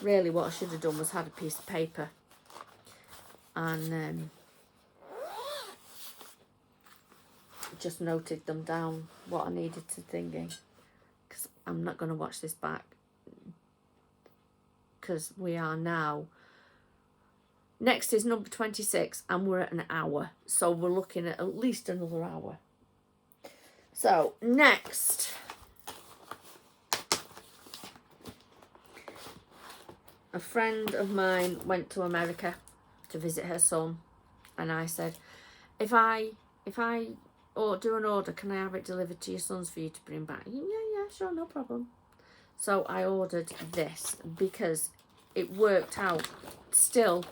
Speaker 1: Really what I should have done was had a piece of paper and just noted them down, what I needed to thingy, because I'm not going to watch this back, because we are now, next is number 26 and we're at an hour, so we're looking at least another hour. So next, a friend of mine went to America to visit her son and I said, if I or do an order, can I have it delivered to your son's for you to bring back? Yeah, sure, no problem. So I ordered this because it still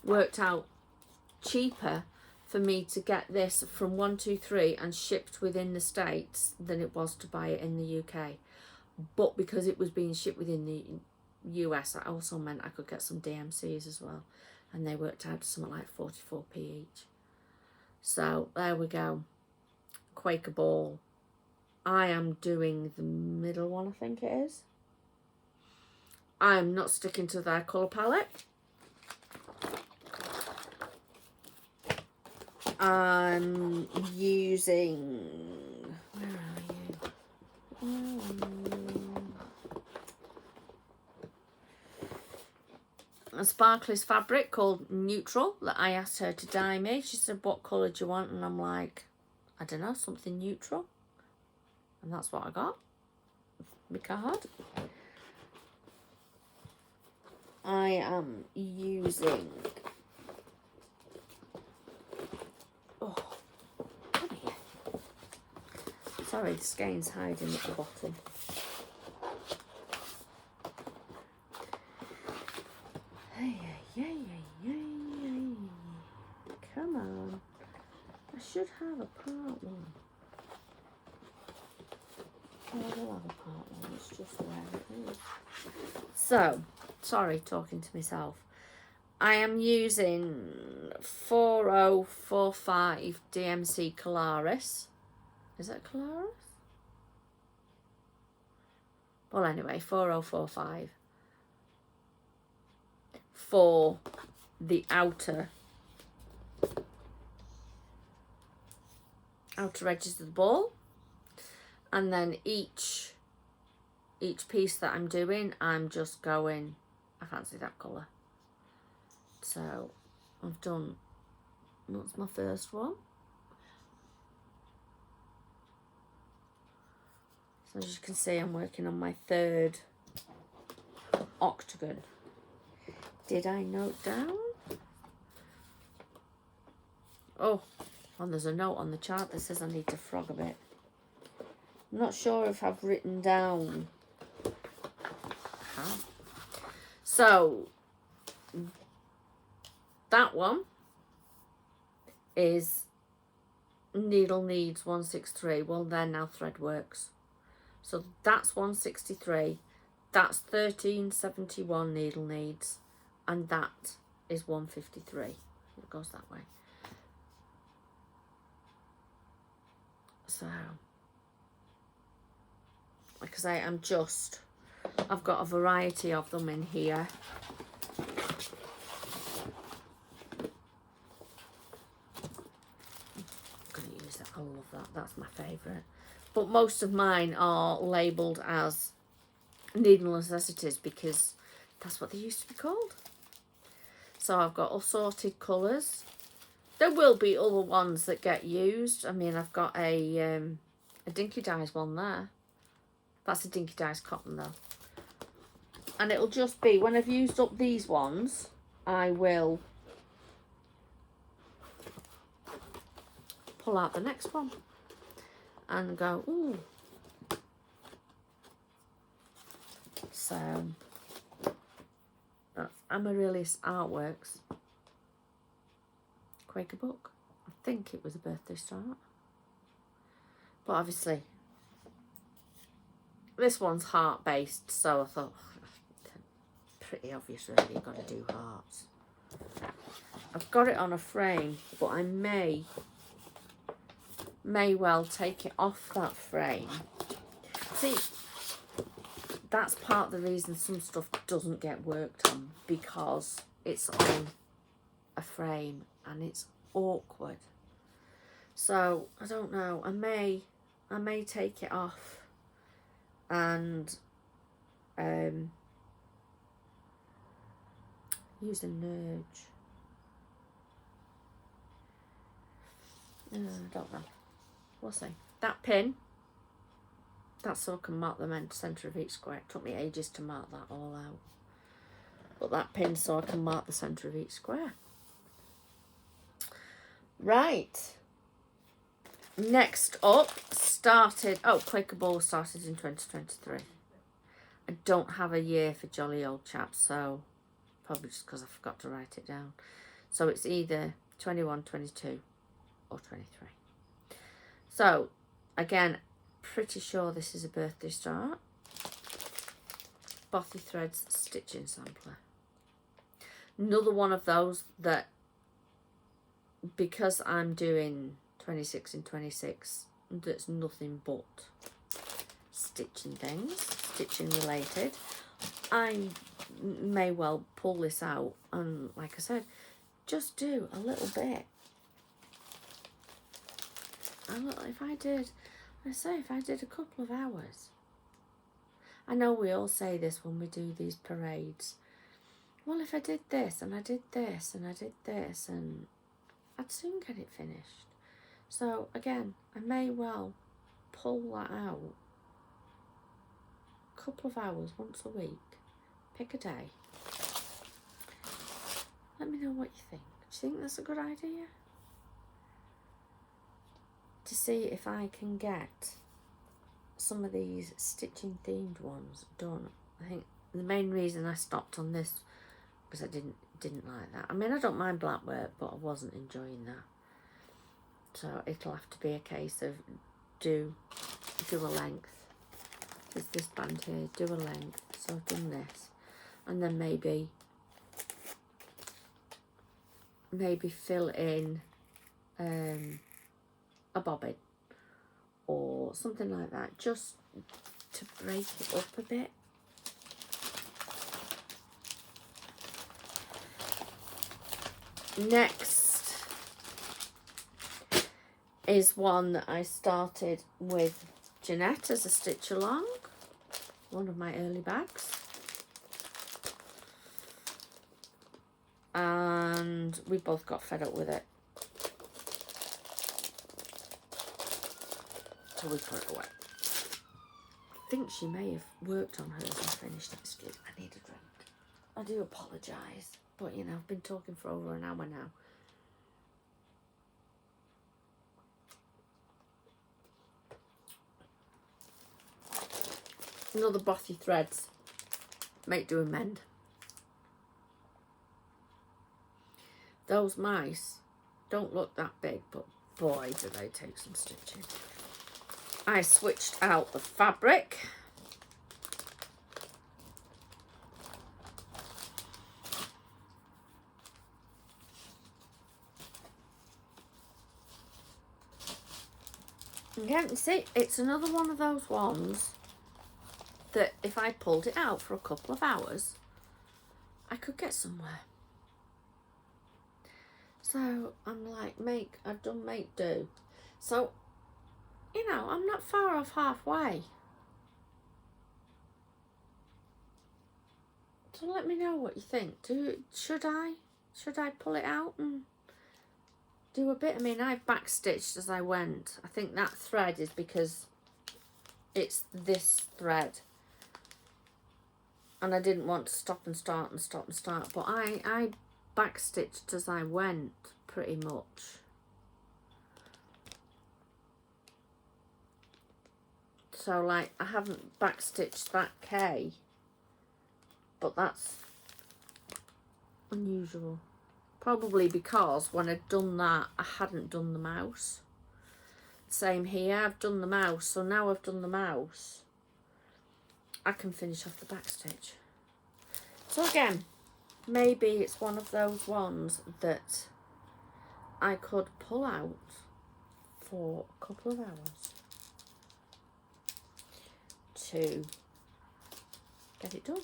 Speaker 1: worked out cheaper for me to get this from 123 and shipped within the States than it was to buy it in the UK. But because it was being shipped within the US, that also meant I could get some DMCs as well, and they worked out to something like 44p each. So there we go. Quaker ball. I am doing the middle one, I think it is. I'm not sticking to their colour palette. I'm using, where are you? A sparkly fabric called Neutral that I asked her to dye me. She said, what colour do you want? And I'm like, I don't know, something neutral. And that's what I got. My card. I am using, sorry, the skein's hiding at the bottom. Come on. I should have a part one. Oh, I will have a part one. It's just where it is. So, sorry, talking to myself. I am using 4045 DMC Colaris. Is it Colaris? Well, anyway, 4045 for the outer edges of the ball, and then each piece that I'm doing, I'm just going, I fancy that colour. So I've done, that's my first one. So as you can see, I'm working on my third octagon. Did I note down? Oh, and there's a note on the chart that says I need to frog a bit. I'm not sure if I've written down how. So that one is needle needs 163. Well, they're now thread works. So that's 163. That's 1371 needle needs, and that is 153. It goes that way. So, because I've got a variety of them in here. I'm going to use that. I love that. That's my favourite. But most of mine are labelled as needle necessities because that's what they used to be called. So I've got assorted colours. There will be other ones that get used. I mean, I've got a Dinky Dyes one there. That's a Dinky Dyes cotton though. And it'll just be, when I've used up these ones, I will pull out the next one and go, ooh. So, that's Amaryllis Artworks. Quaker book. I think it was a birthday start. But obviously, this one's heart based, so I thought, pretty obvious really, you've got to do hearts. I've got it on a frame, but I may well take it off that frame. See, that's part of the reason some stuff doesn't get worked on, because it's on a frame and it's awkward. So I don't know, I may take it off and use a nudge. I don't know, we'll see. That pin, that's so I can mark the centre of each square. It took me ages to mark that all out, but that pin so I can mark the centre of each square. Right. Next up, Quaker Ball started in 2023. I don't have a year for jolly old chaps, so probably just because I forgot to write it down. So it's either 21, 22 or 23. So, again, pretty sure this is a birthday start. Bothy Threads Stitching Sampler. Another one of those that, because I'm doing 26 and 26, that's nothing but stitching things, stitching related. I may well pull this out and, like I said, just do a little bit. If I did a couple of hours. I know we all say this when we do these parades. Well, if I did this and I did this and I did this, and I'd soon get it finished. So again, I may well pull that out. A couple of hours once a week. Pick a day. Let me know what you think. Do you think that's a good idea? To see if I can get some of these stitching themed ones done. I think the main reason I stopped on this was I didn't like that. I mean, I don't mind black work, but I wasn't enjoying that. So it'll have to be a case of do a length. There's this band here, do a length. So I've done this, and then maybe fill in a bobbin or something like that, just to break it up a bit. Next is one that I started with Jeanette as a stitch along, one of my early bags, and we both got fed up with it, so we put it away. I think she may have worked on hers and finished it. Excuse me, I need a drink. I do apologise, but you know, I've been talking for over an hour now. Another Bothy Threads, Make, Do and Mend. Those mice don't look that big, but boy do they take some stitching. I switched out the fabric. Again, you see, it's another one of those ones that if I pulled it out for a couple of hours, I could get somewhere. So I'm like, I've done make do. So, you know, I'm not far off halfway. So let me know what you think. Should I pull it out and do a bit? I mean, I've backstitched as I went. I think that thread is because it's this thread, and I didn't want to stop and start and stop and start, but I backstitched as I went pretty much. So like, I haven't backstitched that K, but that's unusual. Probably because when I'd done that, I hadn't done the mouse. Same here, I've done the mouse, so now I've done the mouse, I can finish off the backstitch. So again, maybe it's one of those ones that I could pull out for a couple of hours to get it done.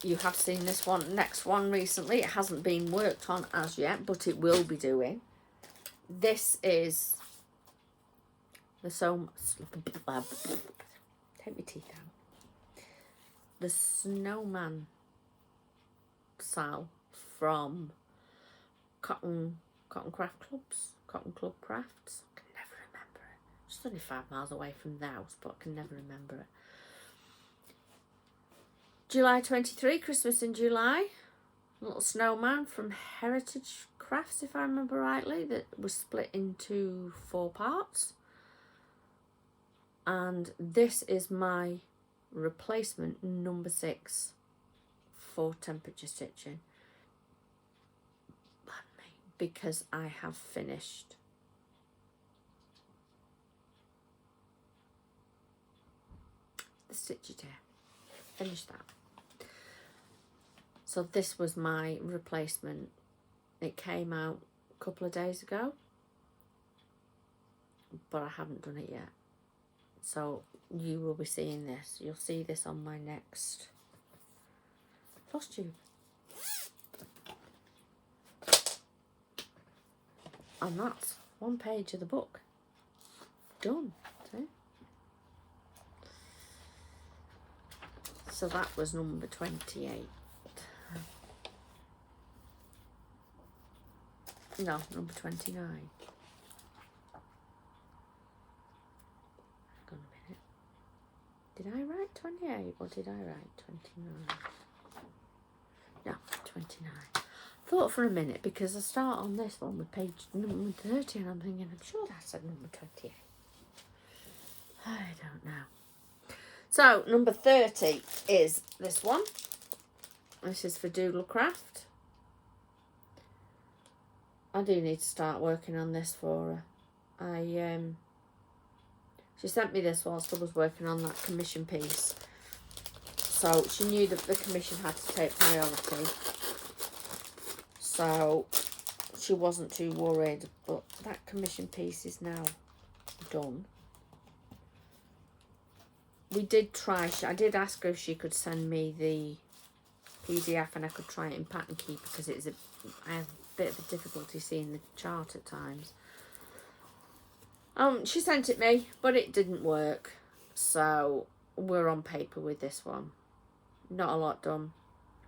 Speaker 1: You have seen this one, next one recently. It hasn't been worked on as yet, but it will be doing. This is the take my teeth out. The Snowman Sal from Cotton Club Crafts. I can never remember It's only 5 miles away from the house, but I can never remember it. July 23, Christmas in July. Little snowman from Heritage Crafts, if I remember rightly, that was split into 4 parts. And this is my replacement number 6 for temperature stitching. Pardon me, because I have finished the stitcher here. Finished that. So this was my replacement. It came out a couple of days ago, but I haven't done it yet. So you will be seeing this. You'll see this on my next floss tube. And that's 1 page of the book. Done. See? So that was number 28. No, number 29. Hang on a minute. Did I write 28 or did I write 29? No, 29. Thought for a minute because I start on this one with page number 30 and I'm thinking, I'm sure that said number 28. I don't know. So, number 30 is this one. This is for Doodlecraft. I do need to start working on this for her. She sent me this whilst I was working on that commission piece. So she knew that the commission had to take priority. So she wasn't too worried, but that commission piece is now done. We did try, I did ask her if she could send me the PDF and I could try it in Pattern Keeper because I have a bit of a difficulty seeing the chart at times. She sent it me, but it didn't work. So we're on paper with this one. Not a lot done.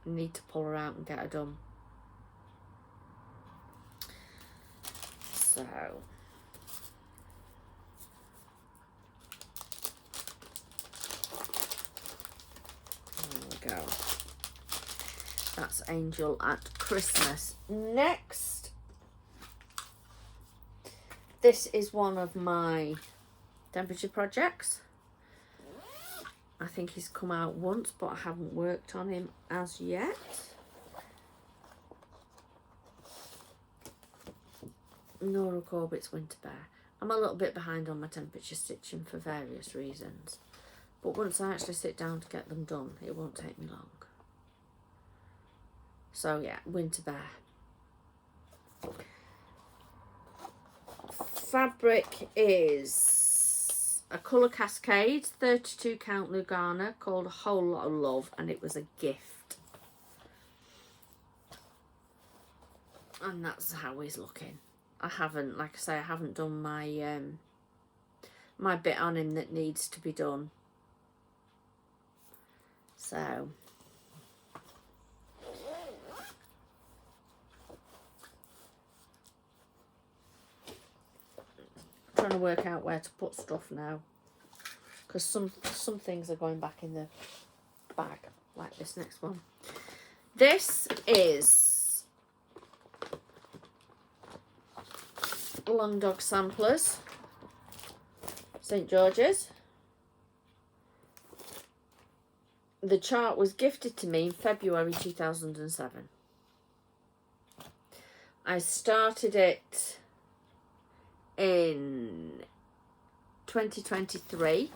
Speaker 1: Need to pull her out and get her done. So there we go. That's Angel at Christmas. Next, this is one of my temperature projects. I think he's come out once, but I haven't worked on him as yet. Nora Corbett's Winter Bear. I'm a little bit behind on my temperature stitching for various reasons, but once I actually sit down to get them done, it won't take me long. So yeah, Winter Bear. Fabric is a colour cascade, 32 count Lugana, called A Whole Lot of Love, and it was a gift. And that's how he's looking. I haven't, like I say, I haven't done my my bit on him that needs to be done. So trying to work out where to put stuff now, because some things are going back in the bag, like this next one. This is Long Dog Samplers, St. George's. The chart was gifted to me in February 2007. I started it in 2023,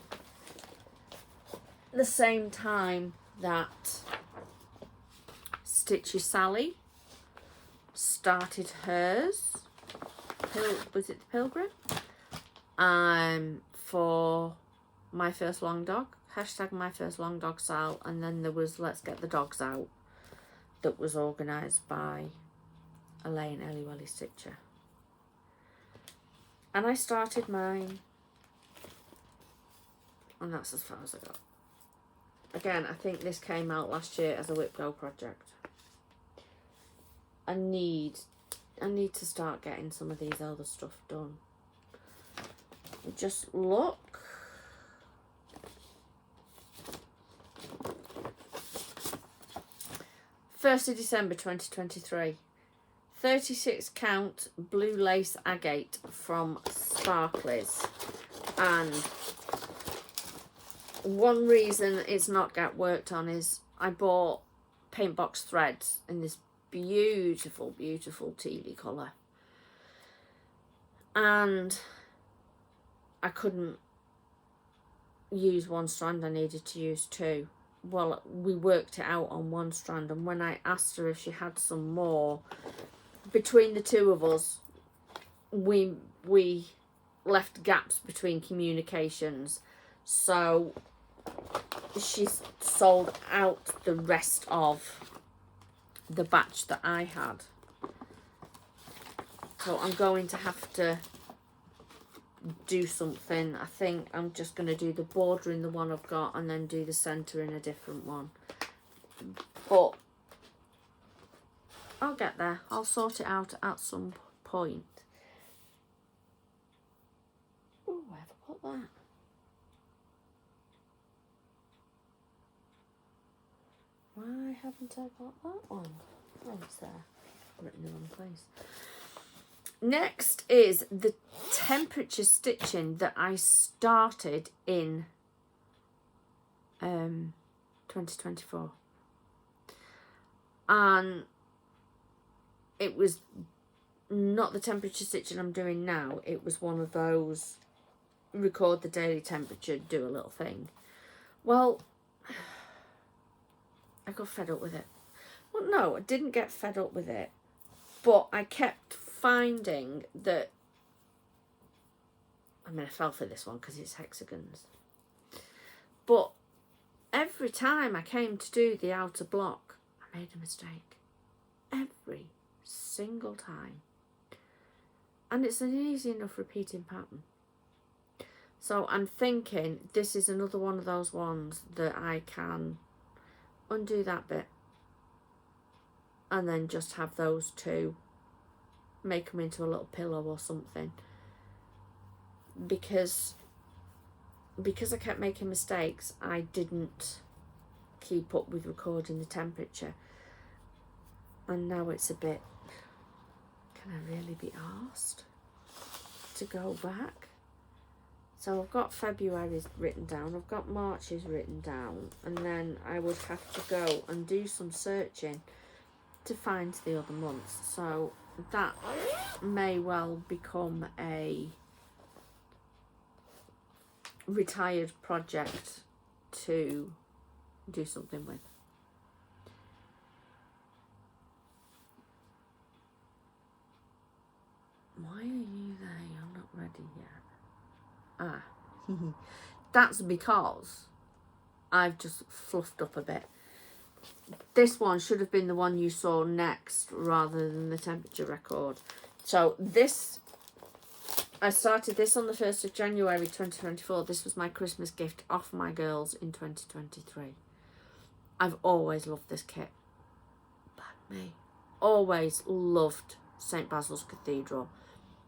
Speaker 1: the same time that Stitchy Sally started hers. Was it the Pilgrim? For My First Long Dog, hashtag My First Long Dog Sal, and then there was Let's Get the Dogs Out, that was organised by Elaine Elliwelly Stitcher. And I started mine, and that's as far as I got. Again, I think this came out last year as a WIP Go project. I need to start getting some of these other stuff done. just look. December 2023. 36 count blue lace agate from Sparklies. And one reason it's not got worked on is I bought paint box threads in this beautiful, beautiful tealy colour. And I couldn't use one strand, I needed to use two. Well, we worked it out on one strand, and when I asked her if she had some more, between the two of us, we left gaps between communications, so she sold out the rest of the batch that I had. So I'm going to have to do something. I think I'm just going to do the border in the one I've got and then do the centre in a different one. But I'll get there. I'll sort it out at some point. Oh, where have I put that? Why haven't I got that one? Oh, it's there. Written in the wrong place. Next is the temperature stitching that I started in 2024. And it was not the temperature stitching I'm doing now. It was one of those record the daily temperature, do a little thing. Well, I got fed up with it. Well, no, I didn't get fed up with it. But I kept finding that, I mean, I fell for this one because it's hexagons. But every time I came to do the outer block, I made a mistake. Every single time. And it's an easy enough repeating pattern. So I'm thinking this is another one of those ones that I can undo that bit and then just have those two, make them into a little pillow or something, because I kept making mistakes. I didn't keep up with recording the temperature, and now it's a bit, can I really be asked to go back? So I've got February's written down, I've got March's written down, and then I would have to go and do some searching to find the other months. So that may well become a retired project to do something with. Why are you there? You're not ready yet. Ah, that's because I've just fluffed up a bit. This one should have been the one you saw next rather than the temperature record. So this, I started this on the 1st of January 2024. This was my Christmas gift off my girls in 2023. I've always loved this kit. Bad me. Always loved St. Basil's Cathedral.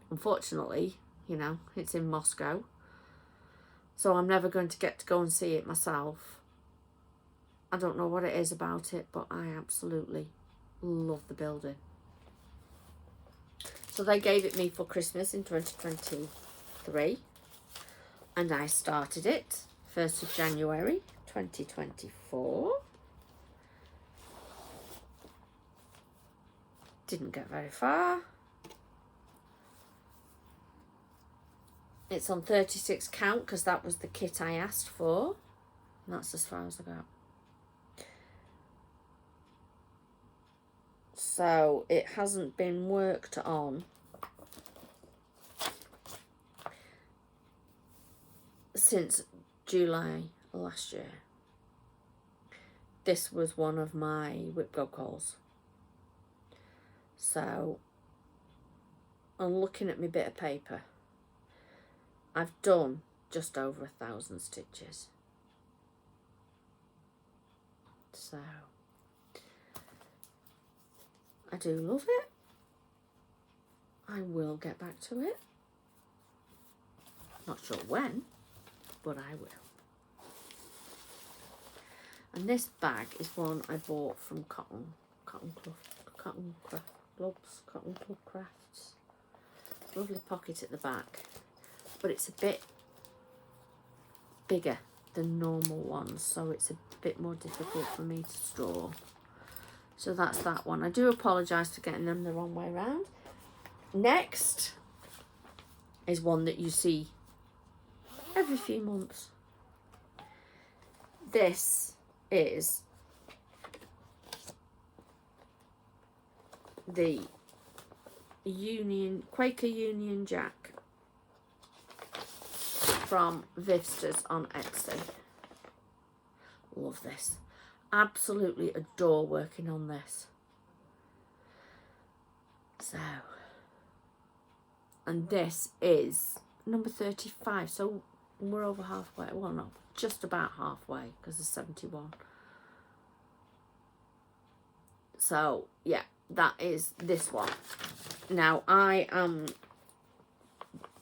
Speaker 1: Unfortunately, you know, it's in Moscow. So I'm never going to get to go and see it myself. I don't know what it is about it, but I absolutely love the building. So they gave it me for Christmas in 2023. And I started it 1st of January 2024. Didn't get very far. It's on 36 count because that was the kit I asked for. And that's as far as I got. So it hasn't been worked on since July last year. This was one of my WIP go calls. So I'm looking at my bit of paper. I've done just over 1,000 stitches. So I do love it. I will get back to it. Not sure when, but I will. And this bag is one I bought from Cotton Club Crafts. Lovely pocket at the back, but it's a bit bigger than normal ones, so it's a bit more difficult for me to store. So that's that one. I do apologise for getting them the wrong way around. Next is one that you see every few months. This is the Quaker Union Jack from Vistas on Etsy. Love this. Absolutely adore working on this. So, and this is number 35, so we're over halfway. Well, no, just about halfway, because there's 71. So yeah, that is this one. Now I am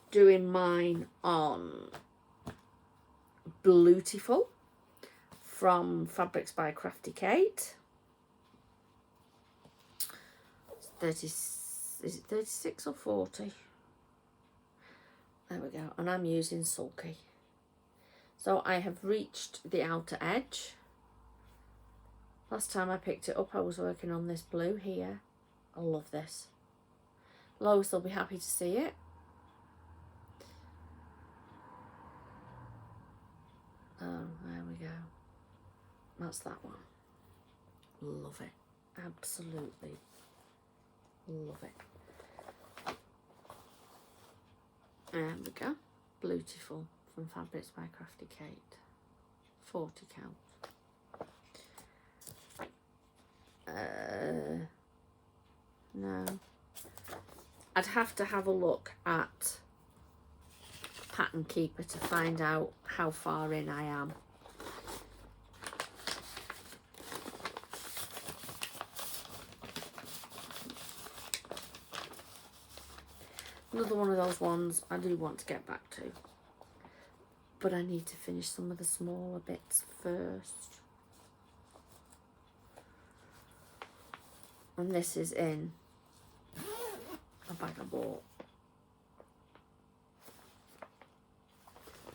Speaker 1: doing mine on Bluetiful from Fabrics by Crafty Kate. Is it 36 or 40? There we go. And I'm using Sulky. So I have reached the outer edge. Last time I picked it up, I was working on this blue here. I love this. Lois will be happy to see it. Oh, there we go. That's that one. Love it. Absolutely love it. There we go. Bluetiful from Fabrics by Crafty Kate. 40 count. No. I'd have to have a look at Pattern Keeper to find out how far in I am. Another one of those ones I do want to get back to, but I need to finish some of the smaller bits first. And this is in a bag I bought.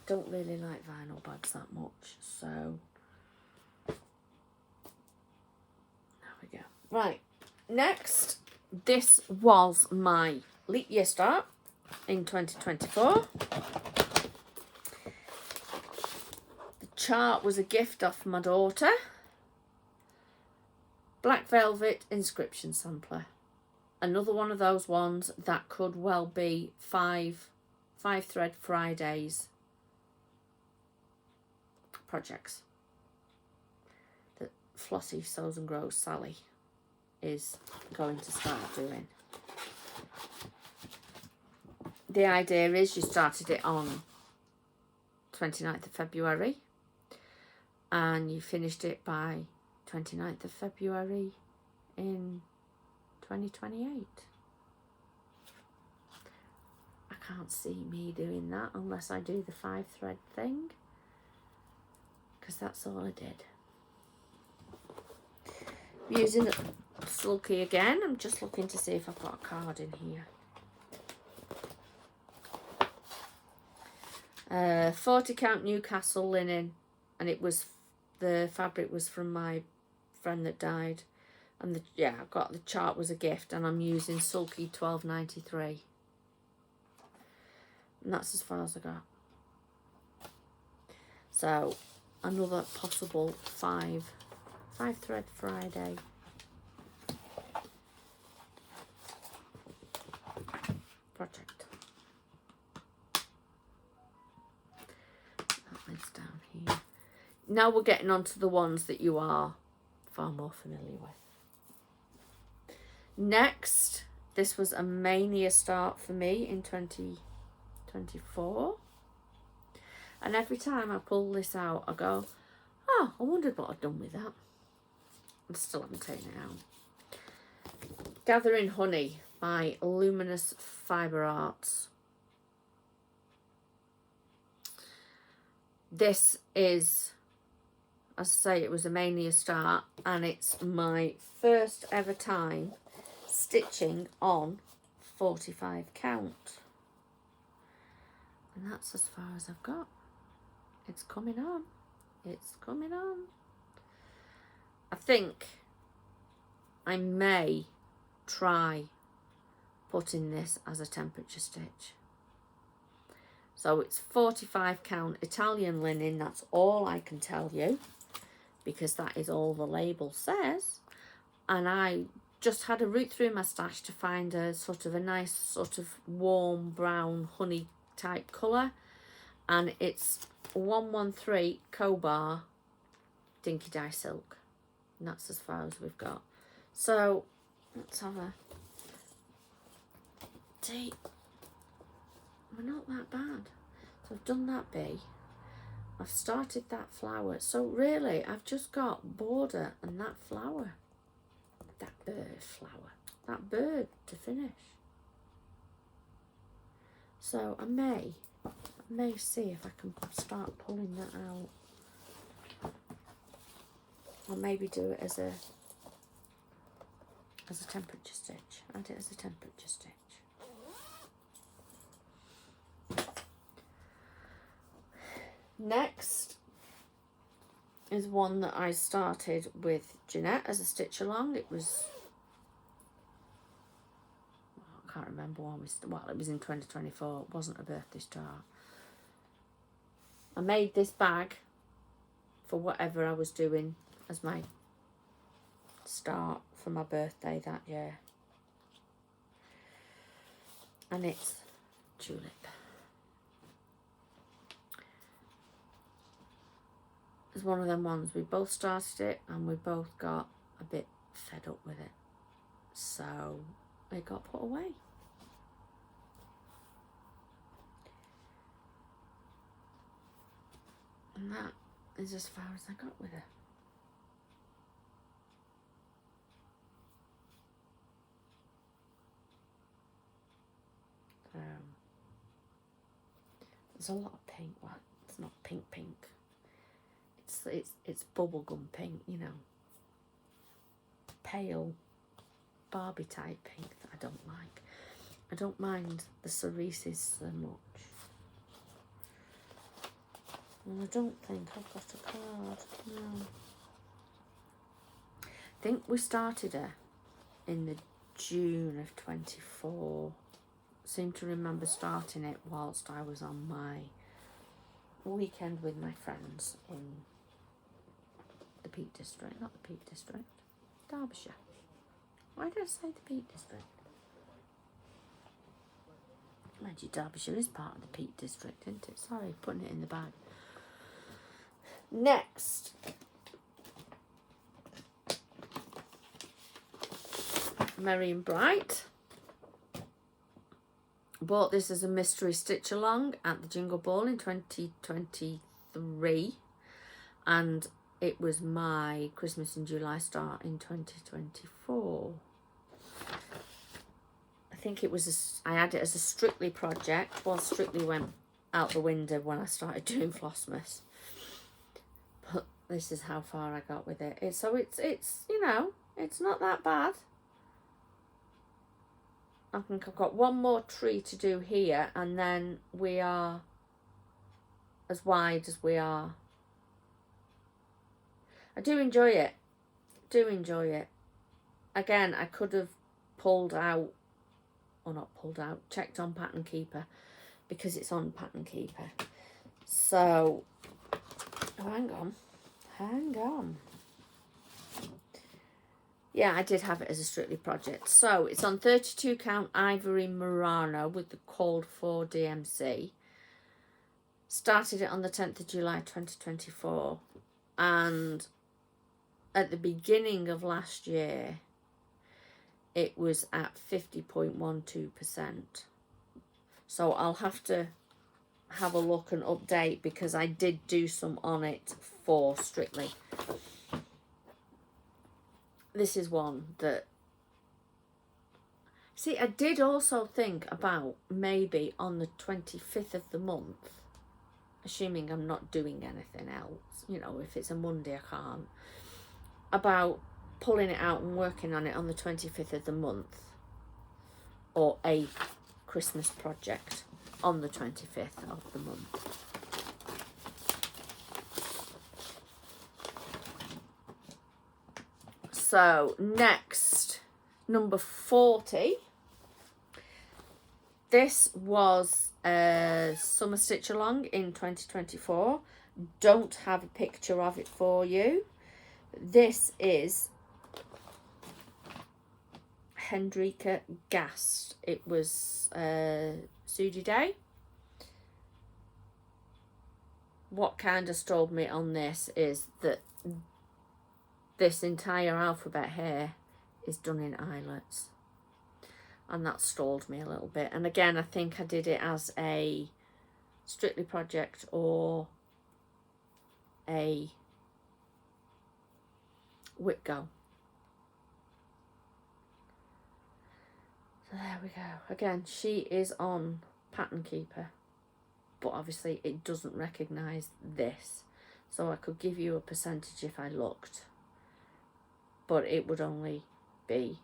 Speaker 1: Don't really like vinyl bags that much, so there we go. Right, next, this was my leap year start in 2024. The chart was a gift off my daughter. Black velvet inscription sampler. Another one of those ones that could well be five thread Fridays projects that Flossie Sews and Grows Sally is going to start doing. The idea is you started it on 29th of February and you finished it by 29th of February in 2028. I can't see me doing that unless I do the 5 thread thing, because that's all I did. I'm using Sulky again. I'm just looking to see if I've got a card in here. 40 count Newcastle linen, and it was, the fabric was from my friend that died, and I got the chart was a gift, and I'm using Sulky 1293, and that's as far as I got. So another possible 5 thread Friday project. That lids down here. Now we're getting on to the ones that you are far more familiar with. Next, this was a mania start for me in 2024. And every time I pull this out, I go, oh, I wondered what I'd done with that. I still haven't taken it out. Gathering Honey by Luminous Fibre Arts. this is, as I say, it was a mania start, and it's my first ever time stitching on 45 count. And that's as far as I've got. It's coming on. It's coming on. I think I may try putting this as a temperature stitch. So it's 45 count Italian linen. That's all I can tell you, because that is all the label says. And I just had a root through my stash to find a sort of a nice sort of warm brown honey type colour, and it's 113 Cobar Dinky Dye Silk, and that's as far as we've got. So let's have a see. We're not that bad. So I've done that bee, I've started that flower, so really I've just got border and that flower, that bird flower, that bird to finish. So I may see if I can start pulling that out, or maybe do it as a temperature stitch. Add it as a temperature stitch. Next is one that I started with Jeanette as a stitch along. It was, I can't remember when well, it was in 2024. It wasn't a birthday start. I made this bag for whatever I was doing as my start for my birthday that year. And it's tulip. It's one of them ones, we both started it and we both got a bit fed up with it. So it got put away. And that is as far as I got with it. There's a lot of pink. Well, it's not pink. It's bubblegum pink, you know. Pale Barbie type pink that I don't like. I don't mind the cerises so much. And I don't think I've got a card. No. I think we started her in the June of 24. I seem to remember starting it whilst I was on my weekend with my friends in the Peak District, not the Peak District, Derbyshire. Why did I say the Peak District? Mind you, Derbyshire is part of the Peak District, isn't it? Sorry, putting it in the bag. Next, Merry and Bright. Bought this as a mystery stitch along at the Jingle Ball in 2023, and it was my Christmas in July start in 2024. I think it was I had it as a Strictly project. Well, Strictly went out the window when I started doing Flossmas, but this is how far I got with it. It's you know, it's not that bad. I think I've got one more tree to do here, and then we are as wide as we are. I do enjoy it. Again, I could have pulled out, or not pulled out, checked on Pattern Keeper, because it's on Pattern Keeper. So, oh, hang on. Yeah, I did have it as a Strictly project. So it's on 32 count Ivory Murano with the called for DMC. Started it on the 10th of July 2024. And at the beginning of last year, it was at 50.12%. So I'll have to have a look and update, because I did do some on it for Strictly. This is one that, see, I did also think about maybe on the 25th of the month, assuming I'm not doing anything else, you know, if it's a Monday I can't, about pulling it out and working on it on the 25th of the month, or a Christmas project on the 25th of the month. So next, number 40. This was a summer stitch along in 2024. Don't have a picture of it for you. This is Hendrika Gast. It was Sudi Day. What kind of stalled me on this is that this entire alphabet here is done in eyelets, and that stalled me a little bit. And again, I think I did it as a Strictly project or a WIP go. So there we go. Again, she is on Pattern Keeper, but obviously it doesn't recognise this, so I could give you a percentage if I looked, but it would only be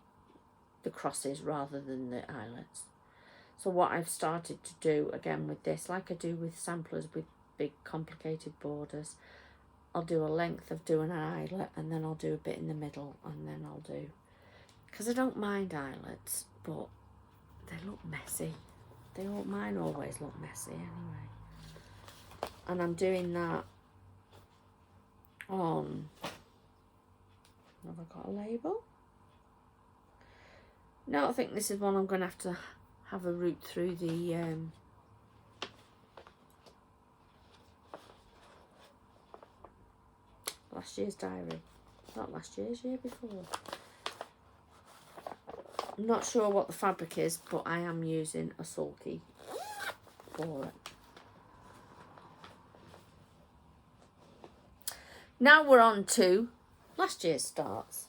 Speaker 1: the crosses rather than the eyelets. So what I've started to do again with this, like I do with samplers with big complicated borders, I'll do a length of doing an eyelet, and then I'll do a bit in the middle, and then I'll do, because I don't mind eyelets, but they look messy. Mine always look messy anyway. And I'm doing that on, have I got a label? No, I think this is one I'm going to have a route through the last year's diary. Not last year's, year before. I'm not sure what the fabric is, but I am using a sulky for it. Now we're on to last year's starts.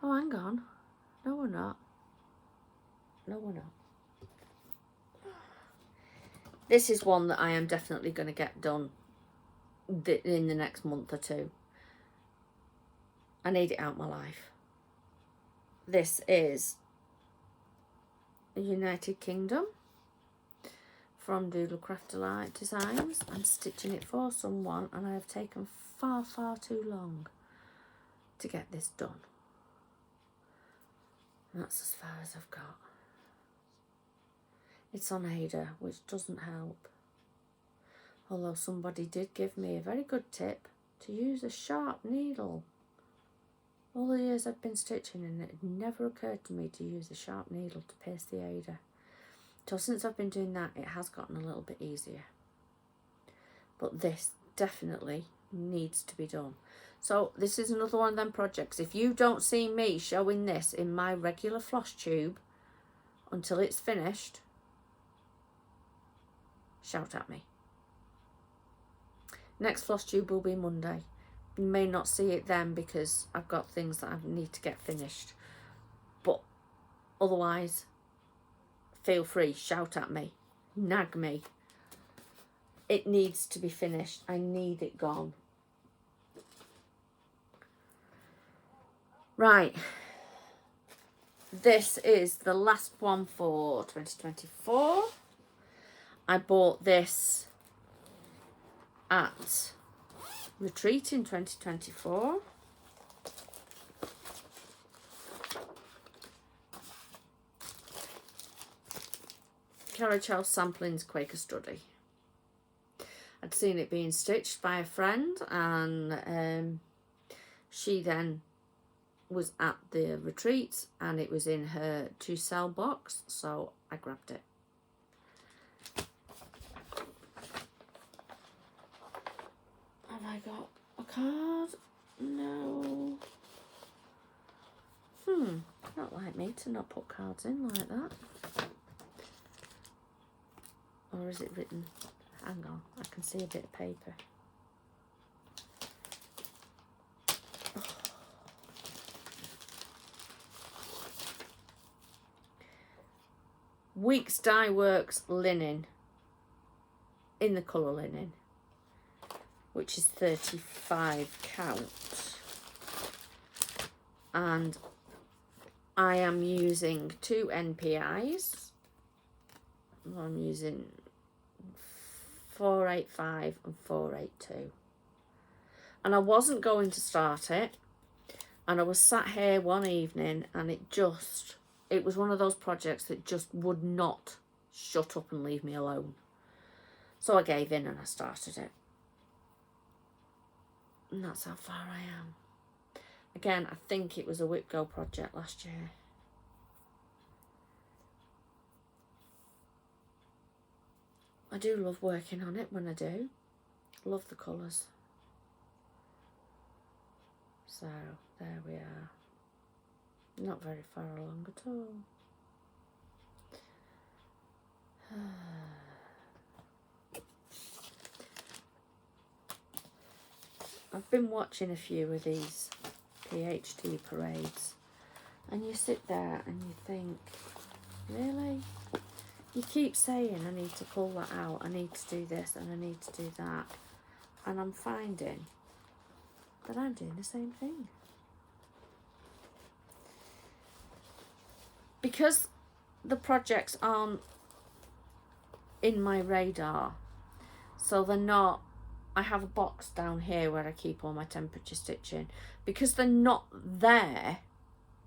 Speaker 1: Oh, hang on. No, we're not. No, we're not. This is one that I am definitely going to get done in the next month or two. I need it out of my life. This is a United Kingdom from Doodle Craft Delight Designs. I'm stitching it for someone, and I have taken far, far too long to get this done. And that's as far as I've got. It's on Ada, which doesn't help. Although somebody did give me a very good tip to use a sharp needle. All the years I've been stitching, and it never occurred to me to use a sharp needle to pierce the Ada. So since I've been doing that, it has gotten a little bit easier. But this definitely needs to be done. So this is another one of them projects. If you don't see me showing this in my regular floss tube until it's finished, shout at me. Next floss tube will be Monday. You may not see it then because I've got things that I need to get finished. But otherwise, feel free, shout at me, nag me. It needs to be finished. I need it gone. Right. This is the last one for 2024. I bought this at Retreat in 2024. Carriage House Sampling's Quaker Study. I'd seen it being stitched by a friend, and she then was at the retreat, and it was in her to sell box, so I grabbed it. Have I got a card? No. Not like me to not put cards in like that. Or is it written? Hang on, I can see a bit of paper. Oh. Weeks Dye Works linen. in the colour linen, which is 35 count. And I am using 2 NPIs. I'm using 485 and 482. And I wasn't going to start it. And I was sat here one evening and it was one of those projects that just would not shut up and leave me alone. So I gave in and I started it. And that's how far I am. Again, I think it was a WIP Go project last year. I do love working on it when I do. Love the colours. So, there we are. Not very far along at all. I've been watching a few of these PhD parades, and you sit there and you think, really? You keep saying, I need to pull that out, I need to do this and I need to do that, and I'm finding that I'm doing the same thing. Because the projects aren't in my radar, so they're not, I have a box down here where I keep all my temperature stitching. Because they're not there,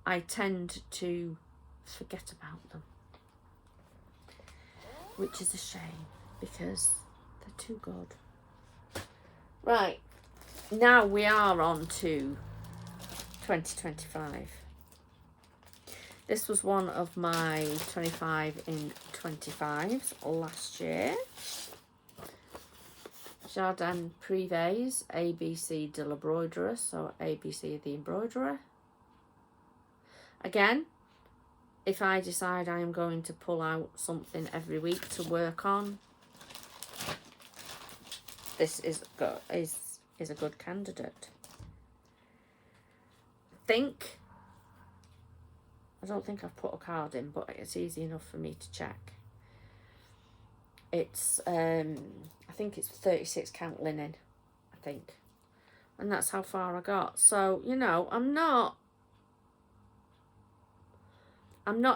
Speaker 1: I tend to forget about them, which is a shame because they're too good. Right, now we are on to 2025. This was one of my 25 in 25s last year. Jardin Privé's ABC de l'Embroiderer, so ABC the embroiderer. Again, if I decide I am going to pull out something every week to work on, this is a good candidate. I don't think I've put a card in, but it's easy enough for me to check. It's I think it's 36 count linen, I think, and that's how far I got. So, you know, I'm not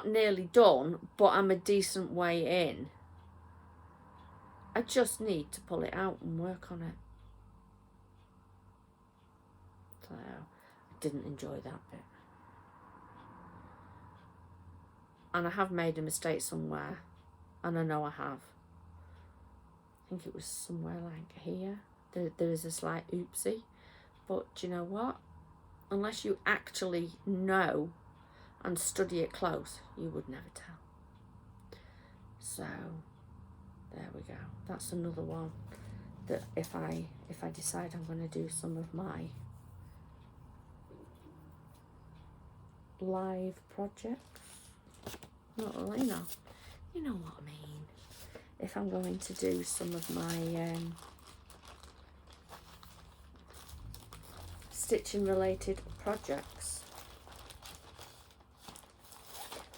Speaker 1: nearly done, but I'm a decent way in. I just need to pull it out and work on it. So I didn't enjoy that bit. And I have made a mistake somewhere, and I know I have. I think it was somewhere like here. There is a slight oopsie, but do you know what? Unless you actually know and study it close, you would never tell. So there we go. That's another one that if I decide I'm going to do some of my live projects, not really, no, you know what I mean. If I'm going to do some of my stitching related projects,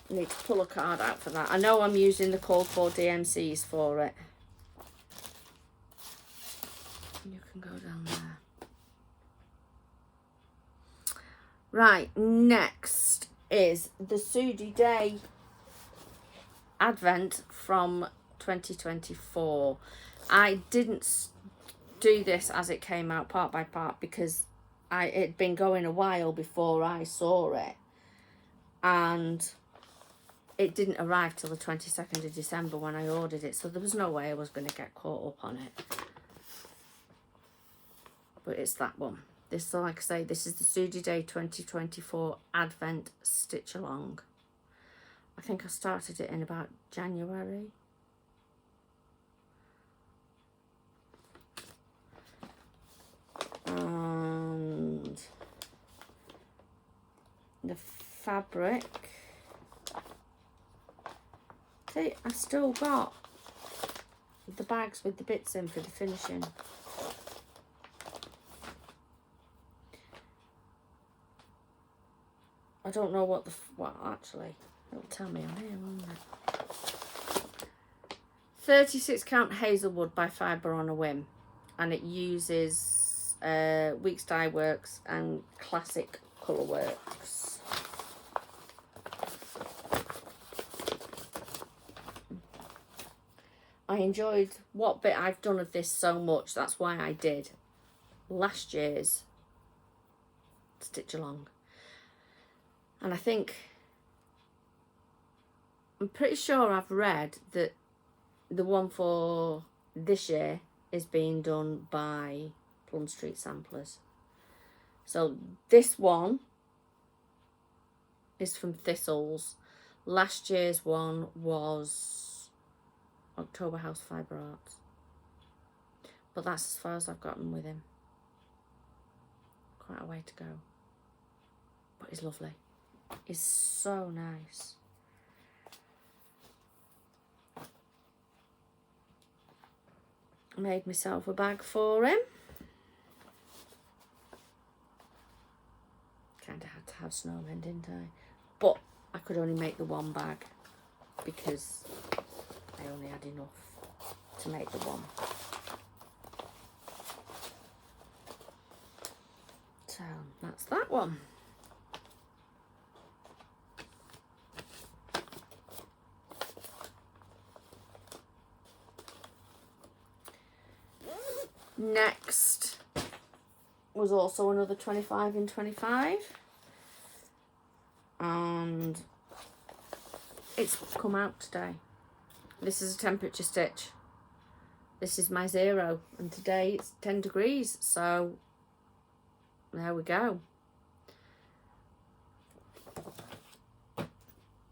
Speaker 1: I need to pull a card out for that. I know I'm using the called for DMCs for it. You can go down there. Right, next is the Sudi Day Advent from 2024. I didn't do this as it came out part by part because it'd been going a while before I saw it, and it didn't arrive till the 22nd of December when I ordered it, so there was no way I was going to get caught up on it. But it's that one. This, so like I say, this is the Sudi Day 2024 Advent Stitch Along. I think I started it in about January. And the fabric, see, I've still got the bags with the bits in for the finishing. I don't know what actually, it'll tell me on here, won't it? 36 count Hazelwood by Fibre on a Whim, and it uses Weeks Dye Works and Classic Colour Works. I enjoyed what bit I've done of this so much, that's why I did last year's Stitch Along. And I think, I'm pretty sure I've read that the one for this year is being done by Plum Street Samplers. So this one is from Thistles. Last year's one was October House Fibre Arts. But that's as far as I've gotten with him. Quite a way to go. But he's lovely. He's so nice. Made myself a bag for him. Kind of had to have snowmen, didn't I? But I could only make the one bag because I only had enough to make the one. So that's that one. Next was also another 25 in 25, and it's come out today. This is a temperature stitch. This is my 0, and today it's 10 degrees, so there we go.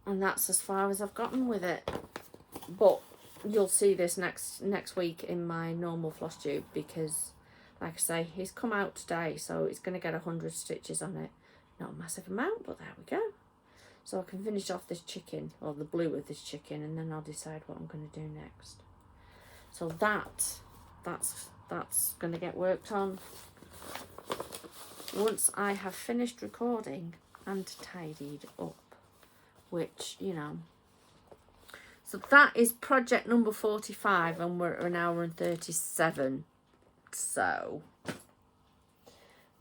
Speaker 1: And that's as far as I've gotten with it. But you'll see this next week in my normal floss tube, because like I say, he's come out today, so it's going to get 100 stitches on it. Not a massive amount, but there we go. So I can finish off this chicken, or the blue of this chicken, and then I'll decide what I'm going to do next. So that's going to get worked on once I have finished recording and tidied up, which, you know. So that is project number 45, and we're at an hour and 37. So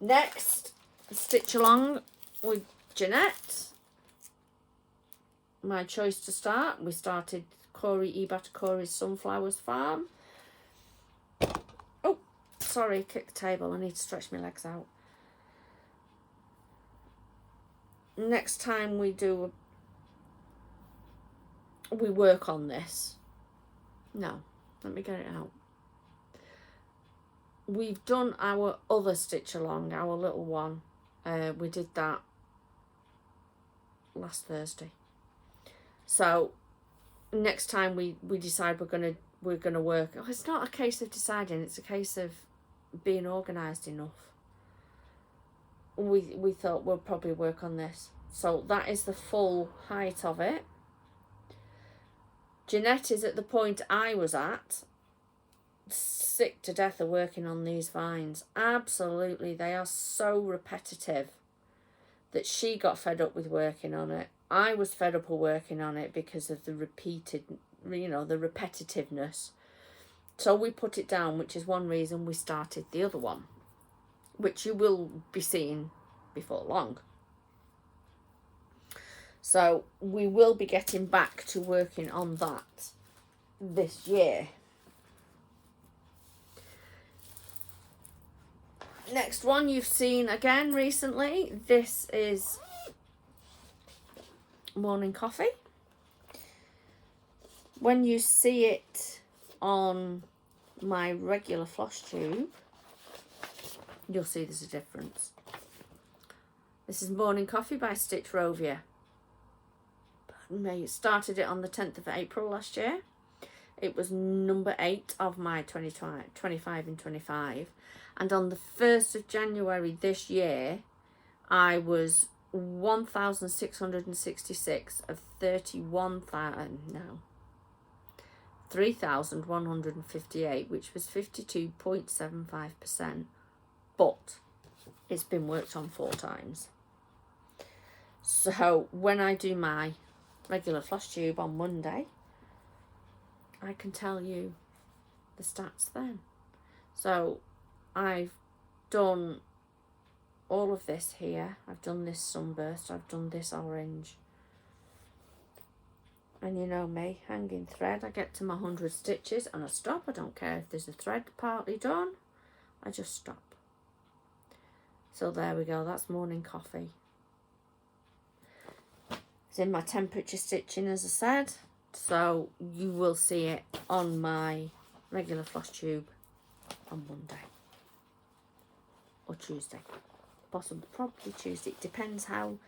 Speaker 1: next, Stitch Along with Jeanette. My choice to start. We started Corey Ibatakori's Sunflowers Farm. Oh, sorry, kicked the table. I need to stretch my legs out. Next time we work on this. No, let me get it out. We've done our other Stitch Along, our little one. We did that last Thursday. So next time we decide we're gonna work. Oh, it's not a case of deciding, it's a case of being organised enough. We thought we'll probably work on this. So that is the full height of it. Jeanette is at the point I was at, sick to death of working on these vines. Absolutely, they are so repetitive that she got fed up with working on it. I was fed up with working on it because of the repeated, you know, the repetitiveness. So we put it down, which is one reason we started the other one, which you will be seeing before long. So we will be getting back to working on that this year. Next one you've seen again recently. This is Morning Coffee. When you see it on my regular floss tube, you'll see there's a difference. This is Morning Coffee by Stitch Rovia. I started it on the 10th of April last year. It was number 8 of my 25 in 25. And on the 1st of January this year, I was 1,666 of 3,158, which was 52.75%. But it's been worked on 4 times. So when I do my regular floss tube on Monday, I can tell you the stats then. So I've done all of this here. I've done this sunburst, I've done this orange. And you know me, hanging thread, I get to my 100 stitches and I stop. I don't care if there's a thread partly done, I just stop. So there we go, that's morning coffee. It's in my temperature stitching, as I said, so you will see it on my regular floss tube on Monday or Tuesday. Possibly, probably Tuesday. It depends how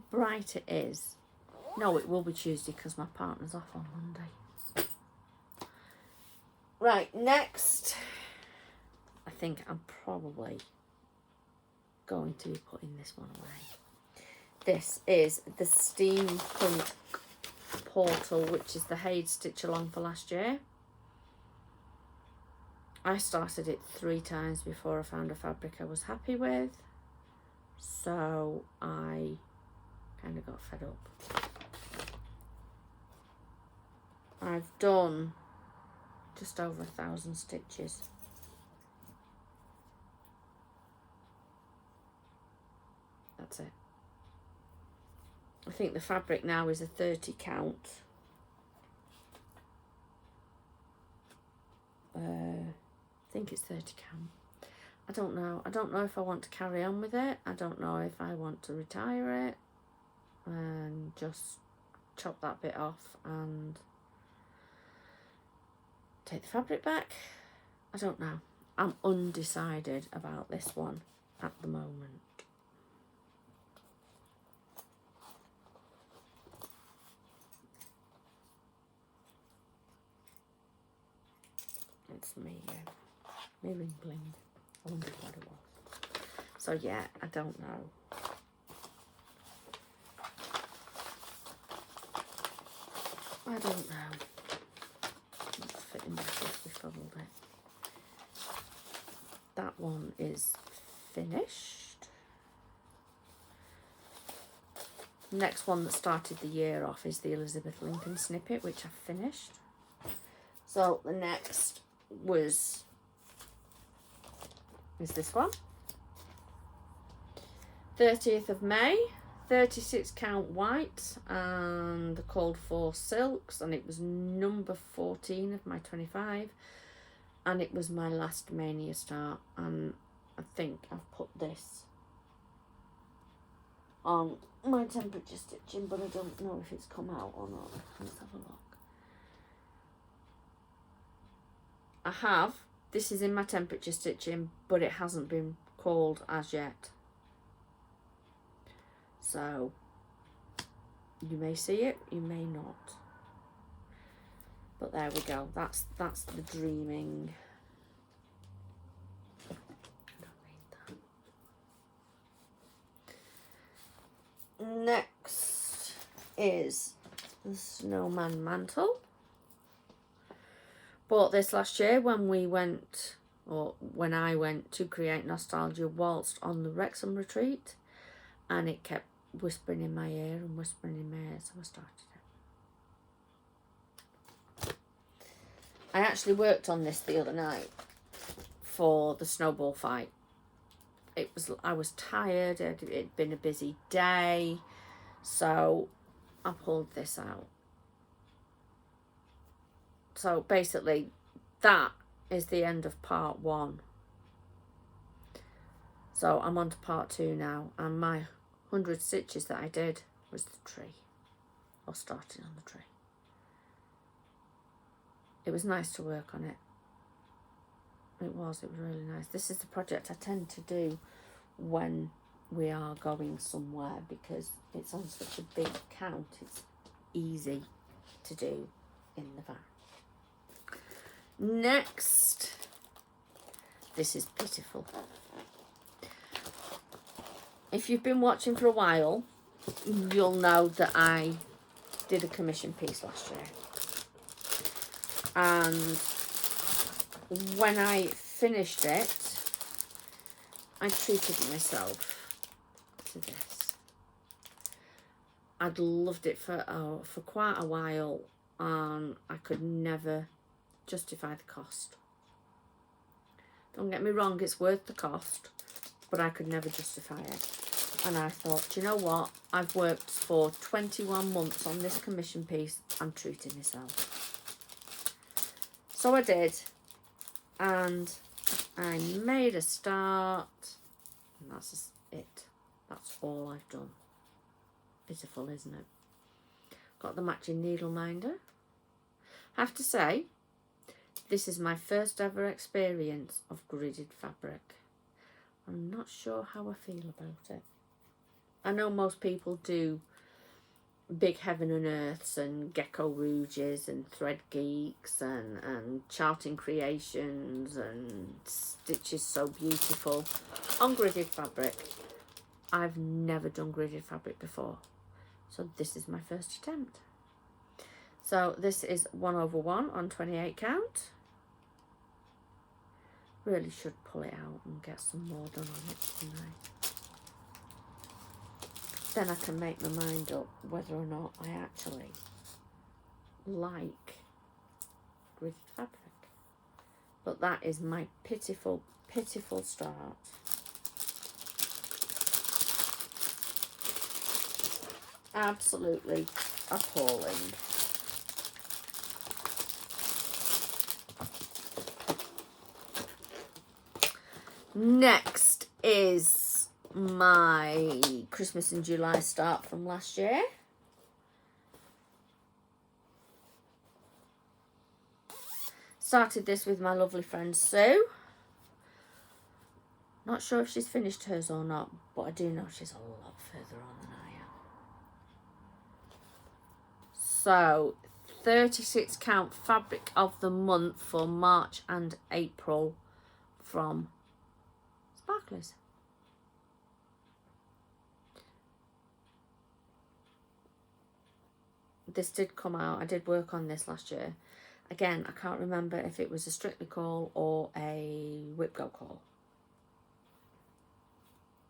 Speaker 1: bright it is. No, it will be Tuesday because my partner's off on Monday. Right, next, I think I'm probably going to be putting this one away. This is the Steampunk Portal, which is the Hayes Stitch Along for last year. I started it 3 times before I found a fabric I was happy with, so I kind of got fed up. I've done just over 1,000 stitches. That's it. I think the fabric now is a 30 count. I think it's 30 count. I don't know. I don't know if I want to carry on with it. I don't know if I want to retire it and just chop that bit off and take the fabric back. I don't know. I'm undecided about this one at the moment. It's me ring bling. I wondered what it was. So yeah, I don't know. I don't know. Let's fit in this if we fuddled it. That one is finished. The next one that started the year off is the Elizabeth Lincoln snippet, which I've finished. So the next is this one. 30th of May, 36 count white, and the called for silks, and it was number 14 of my 25, and it was my last Mania start, and I think I've put this on my temperature stitching, but I don't know if it's come out or not. Let's have a look. I have. This is in my temperature stitching, but it hasn't been called as yet. So you may see it, you may not. But there we go. That's the dreaming. I don't need that. Next is the Snowman Mantle. Bought this last year when we went, or when I went to create nostalgia whilst on the Wrexham retreat, and it kept whispering in my ear and whispering in my ear, so I started it. I actually worked on this the other night for the snowball fight. I was tired, it'd been a busy day, so I pulled this out. So basically, that is the end of part 1. So I'm on to part 2 now, and my 100 stitches that I did was the tree, or starting on the tree. It was nice to work on it. It was really nice. This is the project I tend to do when we are going somewhere, because it's on such a big count. It's easy to do in the van. Next, this is pitiful. If you've been watching for a while, you'll know that I did a commission piece last year. And when I finished it, I treated myself to this. I'd loved it for quite a while. and I could never justify the cost. Don't get me wrong, it's worth the cost, but I could never justify it. And I thought, do you know what? I've worked for 21 months on this commission piece. I'm treating myself. So I did. And I made a start. And that's just it. That's all I've done. Pitiful, isn't it? Got the matching needle minder. I have to say, this is my first ever experience of gridded fabric. I'm not sure how I feel about it. I know most people do Big Heaven and Earths and Gecko Rouges and Thread Geeks and Charting Creations and Stitches So Beautiful on gridded fabric. I've never done gridded fabric before, so this is my first attempt. So this is 1/1 on 28 count. Really should pull it out and get some more done on it, shouldn't I? Then I can make my mind up whether or not I actually like gridded fabric. But that is my pitiful, pitiful start. Absolutely appalling. Next is my Christmas in July start from last year. Started this with my lovely friend Sue. Not sure if she's finished hers or not, but I do know she's a lot further on than I am. So 36 count fabric of the month for March and April from Sparklers. This did come out. I did work on this last year. Again, I can't remember if it was a Strictly call or a WIP Go call.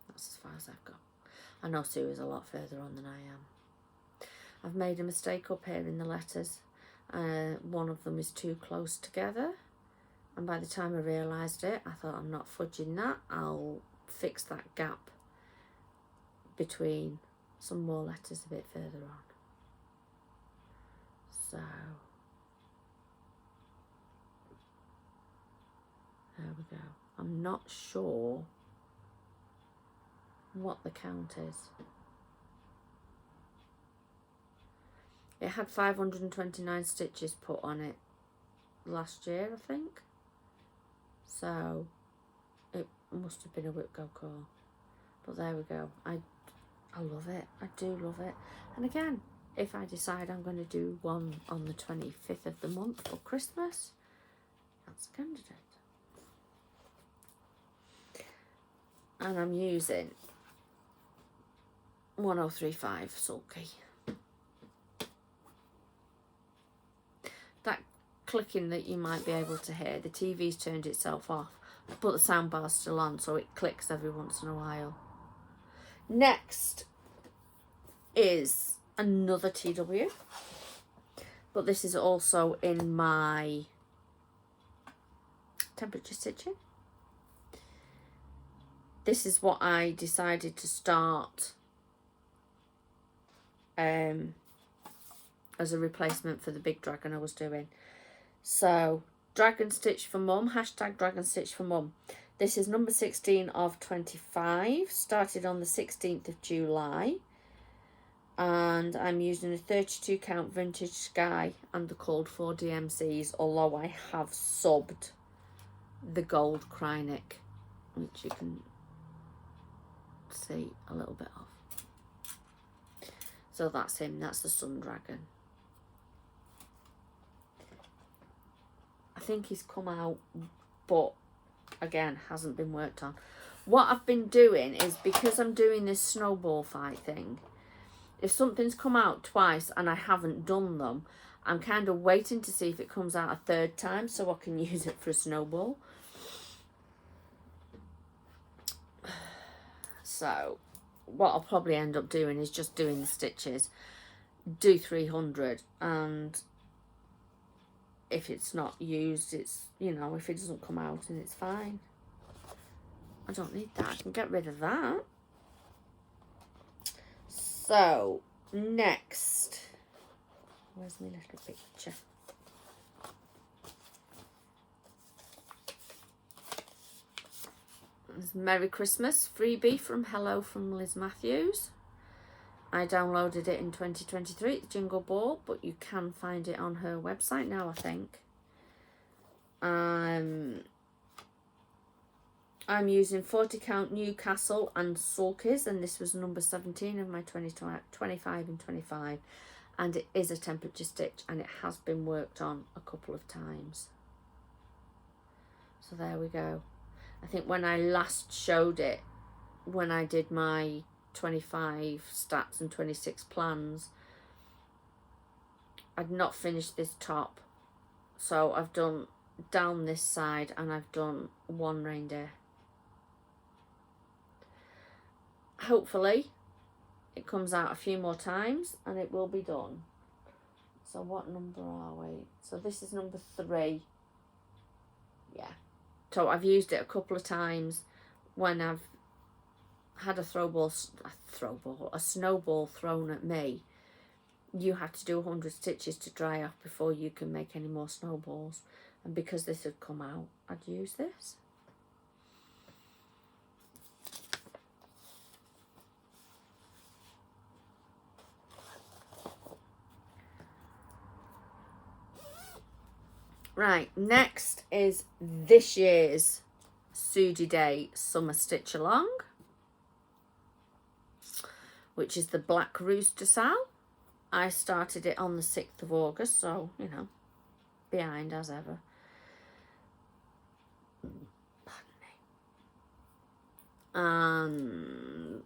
Speaker 1: That's as far as I've got. I know Sue is a lot further on than I am. I've made a mistake up here in the letters. One of them is too close together. And by the time I realised it, I thought, I'm not fudging that. I'll fix that gap between some more letters a bit further on. So, there we go. I'm not sure what the count is. It had 529 stitches put on it last year, I think. So, it must have been a WIP Go call. But there we go. I love it. I do love it. And again, if I decide I'm going to do one on the 25th of the month for Christmas, that's a candidate. And I'm using 1035 Sulky. That clicking that you might be able to hear, the TV's turned itself off, but the sound bar's still on, so it clicks every once in a while. Next is another TW, but this is also in my temperature stitching. This is what I decided to start as a replacement for the big dragon I was doing. So, Dragon Stitch for Mum, hashtag Dragon Stitch for Mum. This is number 16 of 25, started on the 16th of July. And I'm using a 32 count Vintage Sky and the Cold 4 DMCs, although I have subbed the gold Krynic, which you can see a little bit of. So that's him, that's the Sun Dragon. I think he's come out, but again, hasn't been worked on. What I've been doing is, because I'm doing this snowball fight thing, if something's come out twice and I haven't done them, I'm kind of waiting to see if it comes out a third time so I can use it for a snowball. So what I'll probably end up doing is just doing the stitches, do 300 and if it's not used, it's, you know, if it doesn't come out, and it's fine. I don't need that. I can get rid of that. So, next. Where's my little picture? There's Merry Christmas freebie from Hello from Liz Matthews. I downloaded it in 2023, the Jingle Ball, but you can find it on her website now, I think. I'm using 40 count Newcastle and Sulkies, and this was number 17 of my 25 and 25. And it is a temperature stitch, and it has been worked on a couple of times. So there we go. I think when I last showed it, when I did my 25 stats and 26 plans, I'd not finished this top. So I've done down this side, and I've done one reindeer. Hopefully it comes out a few more times and it will be done. So what number are we? So this is number 3. Yeah. So I've used it a couple of times when I've had a snowball thrown at me. You have to do 100 stitches to dry off before you can make any more snowballs. And because this had come out, I'd use this. Right, next is this year's Sudi Day Summer Stitch Along, which is the Black Rooster Sal. I started it on the 6th of August, so, you know, behind as ever. Pardon me. And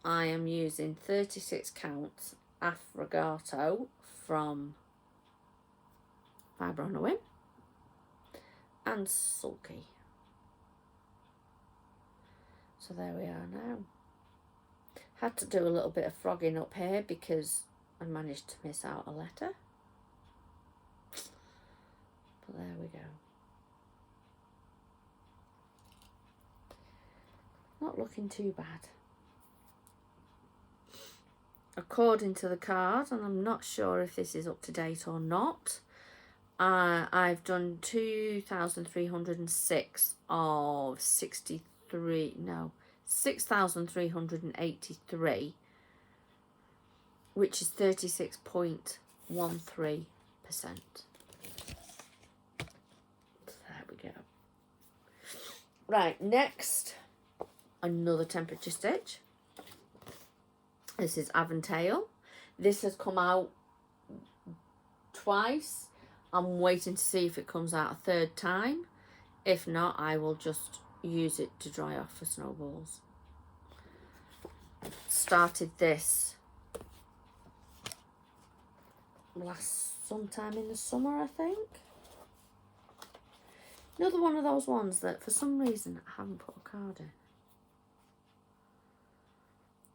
Speaker 1: I am using 36 count Affogato from Fibre on a Whim and Sulky. So there we are now. Had to do a little bit of frogging up here because I managed to miss out a letter. But there we go. Not looking too bad. According to the card, and I'm not sure if this is up to date or not, I've done 2,306 of 6,383, which is 36.13%. There we go. Right, next, another temperature stitch. This is Aventail. This has come out twice. I'm waiting to see if it comes out a third time. If not, I will just use it to dry off for snowballs. Started this sometime in the summer, I think. Another one of those ones that for some reason I haven't put a card in.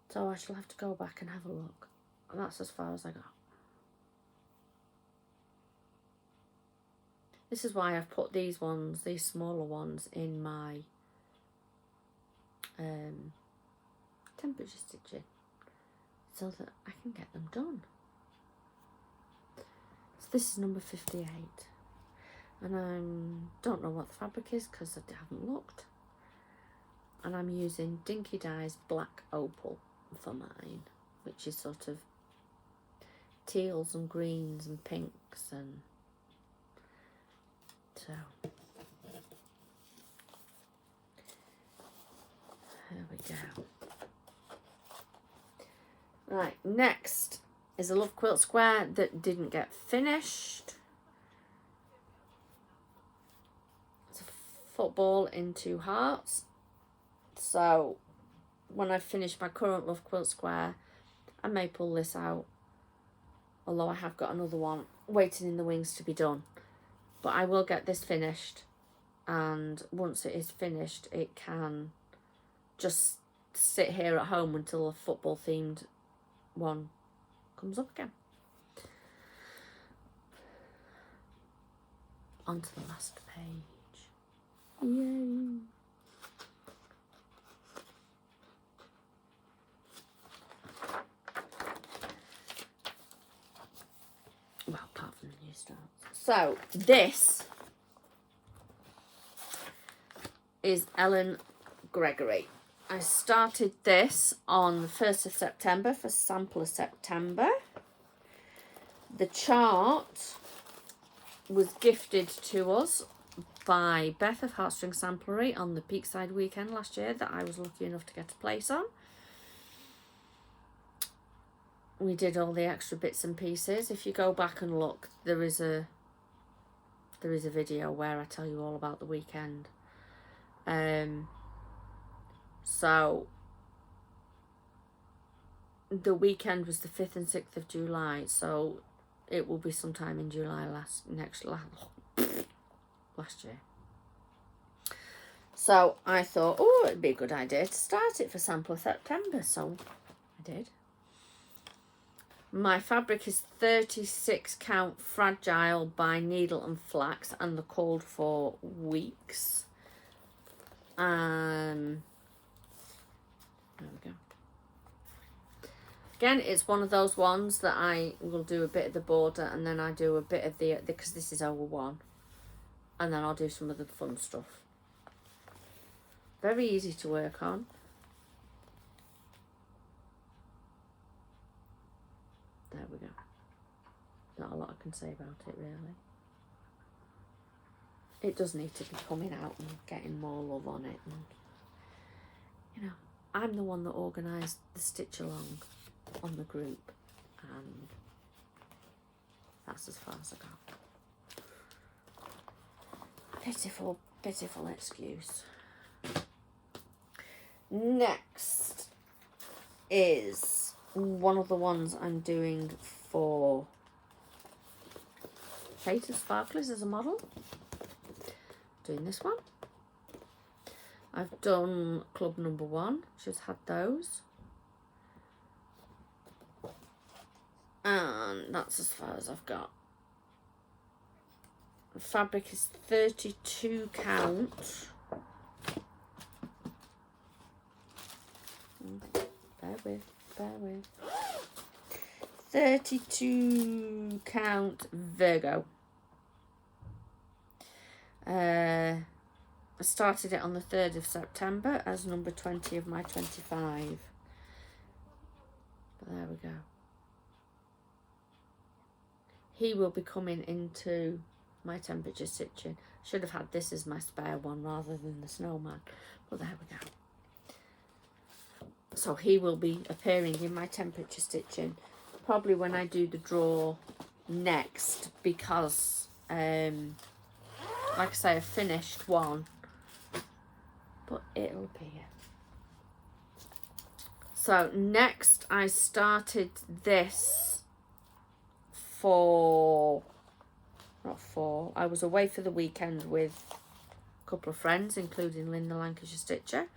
Speaker 1: So I shall have to go back and have a look. And that's as far as I got. This is why I've put these ones, these smaller ones, in my temperature stitching, so that I can get them done. So this is number 58, and I don't know what the fabric is because I haven't looked. And I'm using Dinky Dye's Black Opal for mine, which is sort of teals and greens and pinks, and so there we go. Right, next is a Love Quilt Square that didn't get finished. It's a football in 2 hearts. So when I finish my current Love Quilt Square, I may pull this out, although I have got another one waiting in the wings to be done. But I will get this finished, and once it is finished, it can just sit here at home until a football themed one comes up again. onto the last page. Yay! Well, apart from the new starts. So, this is Ellen Gregory. I started this on the 1st of September for sample of September. The chart was gifted to us by Beth of Heartstring Samplery on the Peakside weekend last year that I was lucky enough to get a place on. We did all the extra bits and pieces. If you go back and look, there is a video where I tell you all about the weekend. So the weekend was the 5th and 6th of July, so it will be sometime in July last year. So I thought, oh, it'd be a good idea to start it for sample September, so I did. My fabric is 36 count fragile by needle and flax, and they're called for weeks. There we go. Again, it's one of those ones that I will do a bit of the border and then I do a bit of the because this is over one, and then I'll do some of the fun stuff. Very easy to work on. There we go. Not a lot I can say about it, really. It does need to be coming out and getting more love on it. And, you know, I'm the one that organised the stitch along on the group, and that's as far as I got. Pitiful, pitiful excuse. Next is one of the ones I'm doing for Fate and Sparklers as a model. Doing this one. I've done club number 1, she's had those. And that's as far as I've got. The fabric is 32 count. Bear with. 32 count Virgo. I started it on the 3rd of September as number 20 of my 25. But there we go. He will be coming into my temperature stitching. Should have had this as my spare one rather than the snowman. But there we go. So he will be appearing in my temperature stitching. Probably when I do the draw next. Because, like I say, I finished one. But it'll appear. So next I started this. I was away for the weekend with a couple of friends, including Lynn the Lancashire Stitcher.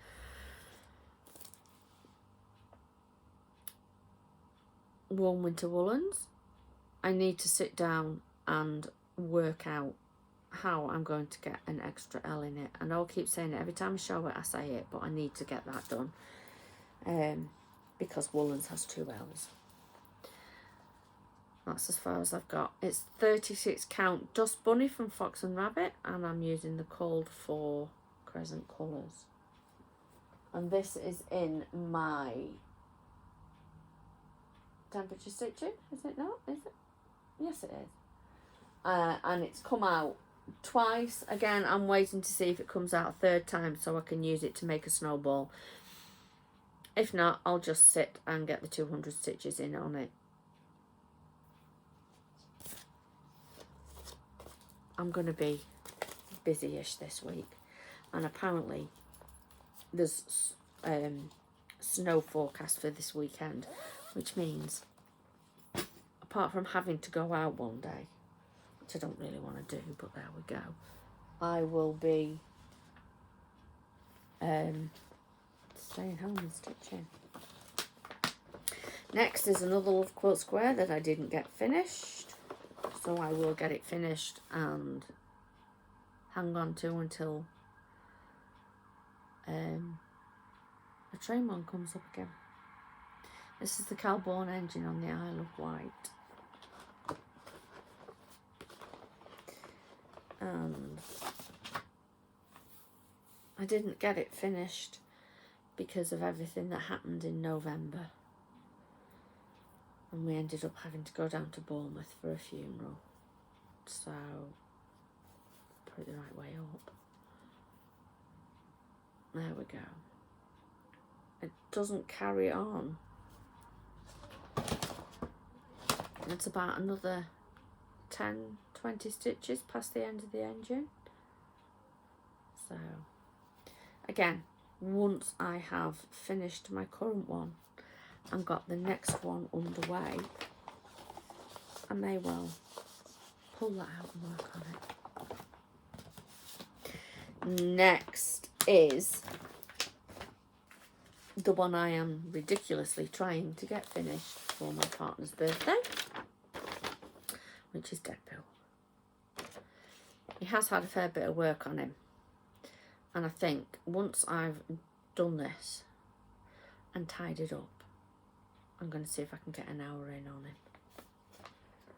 Speaker 1: Warm Winter Woolens. I need to sit down and work out how I'm going to get an extra L in it. And I'll keep saying it every time I show it, I say it, but I need to get that done. Because Woolens has 2 L's. That's as far as I've got. It's 36 count Dust Bunny from Fox and Rabbit, and I'm using the called for Crescent colours. And this is in my temperature stitching, is it not? Is it? Yes, it is. And it's come out twice. Again, I'm waiting to see if it comes out a 3rd time so I can use it to make a snowball. If not, I'll just sit and get the 200 stitches in on it. I'm going to be busy-ish this week, and apparently there's snow forecast for this weekend, which means apart from having to go out one day, which I don't really want to do, but there we go, I will be staying home and stitching. Next is another Love Quilt Square that I didn't get finished. So I will get it finished and hang on to until the train one comes up again. This is the Calborn engine on the Isle of Wight. And I didn't get it finished because of everything that happened in November. And we ended up having to go down to Bournemouth for a funeral. So, put it the right way up. There we go. It doesn't carry on. It's about another 10, 20 stitches past the end of the engine. So, again, once I have finished my current one and got the next one underway, I may well pull that out and work on it. Next is the one I am ridiculously trying to get finished for my partner's birthday, which is Deadpool. He has had a fair bit of work on him, and I think once I've done this and tidied up, I'm going to see if I can get an hour in on him.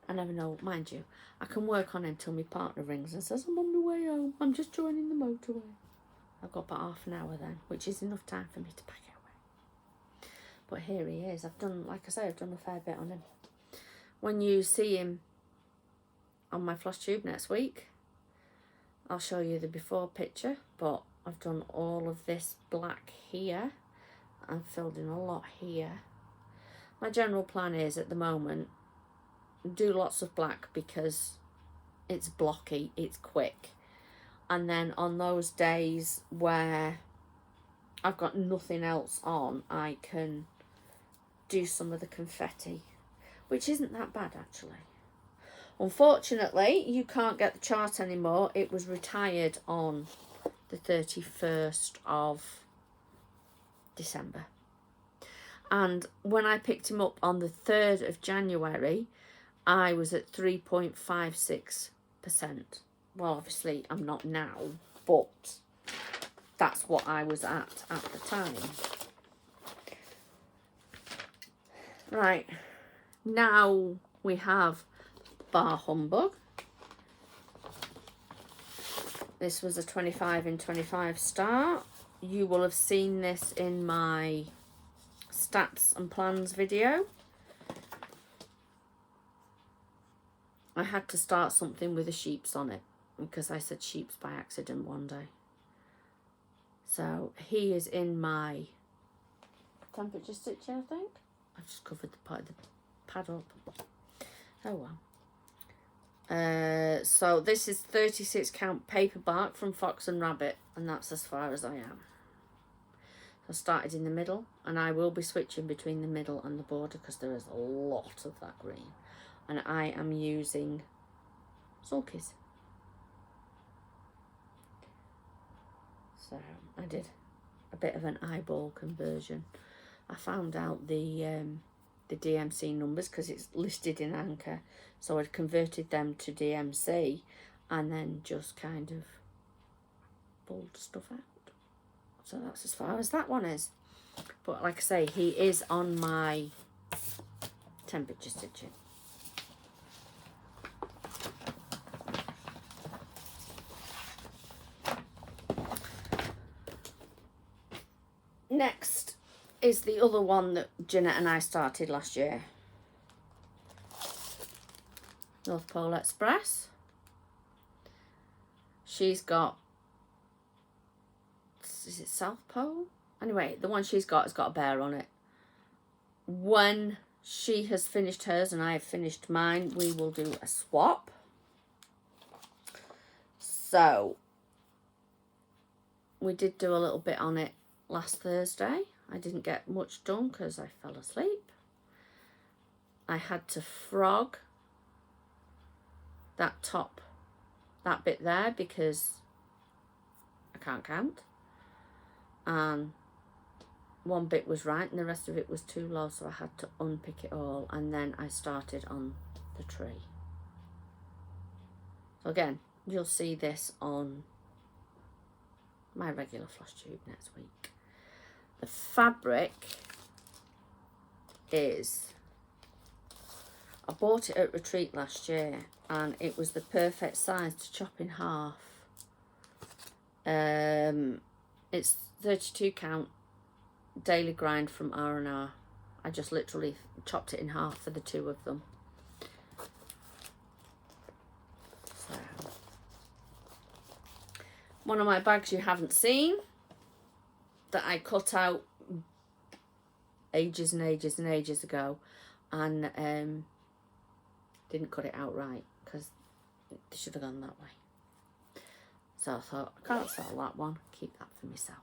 Speaker 1: I never know, mind you, I can work on him till my partner rings and says, I'm on my way home, I'm just joining the motorway. I've got about half an hour then, which is enough time for me to pack it away. But here he is. I've done, like I say, I've done a fair bit on him. When you see him on my floss tube next week, I'll show you the before picture, but I've done all of this black here and filled in a lot here. My general plan is, at the moment, do lots of black because it's blocky, it's quick. And then on those days where I've got nothing else on, I can do some of the confetti, which isn't that bad actually. Unfortunately, you can't get the chart anymore. It was retired on the 31st of December. And when I picked him up on the 3rd of January, I was at 3.56%. Well, obviously, I'm not now, but that's what I was at the time. Right, now we have Bar Humbug. This was a 25 in 25 star. You will have seen this in my stats and plans video. I had to start something with a sheeps on it because I said sheeps by accident one day. So he is in my temperature stitcher, I think. I've just covered the pad up. Oh well. So this is 36 count paper bark from Fox and Rabbit, and that's as far as I am. I started in the middle, and I will be switching between the middle and the border because there is a lot of that green. And I am using sulkies. So I did a bit of an eyeball conversion. I found out the DMC numbers because it's listed in Anchor, so I'd converted them to DMC and then just kind of pulled stuff out. So that's as far as that one is. But like I say, he is on my temperature stitching. Next is the other one that Jeanette and I started last year. North Pole Express. She's got, is it South Pole? Anyway, the one she's got has got a bear on it. When she has finished hers and I have finished mine, we will do a swap. So, we did do a little bit on it last Thursday. I didn't get much done because I fell asleep. I had to frog that top, that bit there, because I can't count. And one bit was right and the rest of it was too low, so I had to unpick it all, and then I started on the tree. So again, you'll see this on my regular floss tube next week. The fabric is, I bought it at Retreat last year and it was the perfect size to chop in half. It's 32 count daily grind from R&R. I just literally chopped it in half for the two of them. So, one of my bags you haven't seen that I cut out ages and ages and ages ago, and didn't cut it out right because they should have gone that way. So I thought, I can't sell that one, keep that for myself.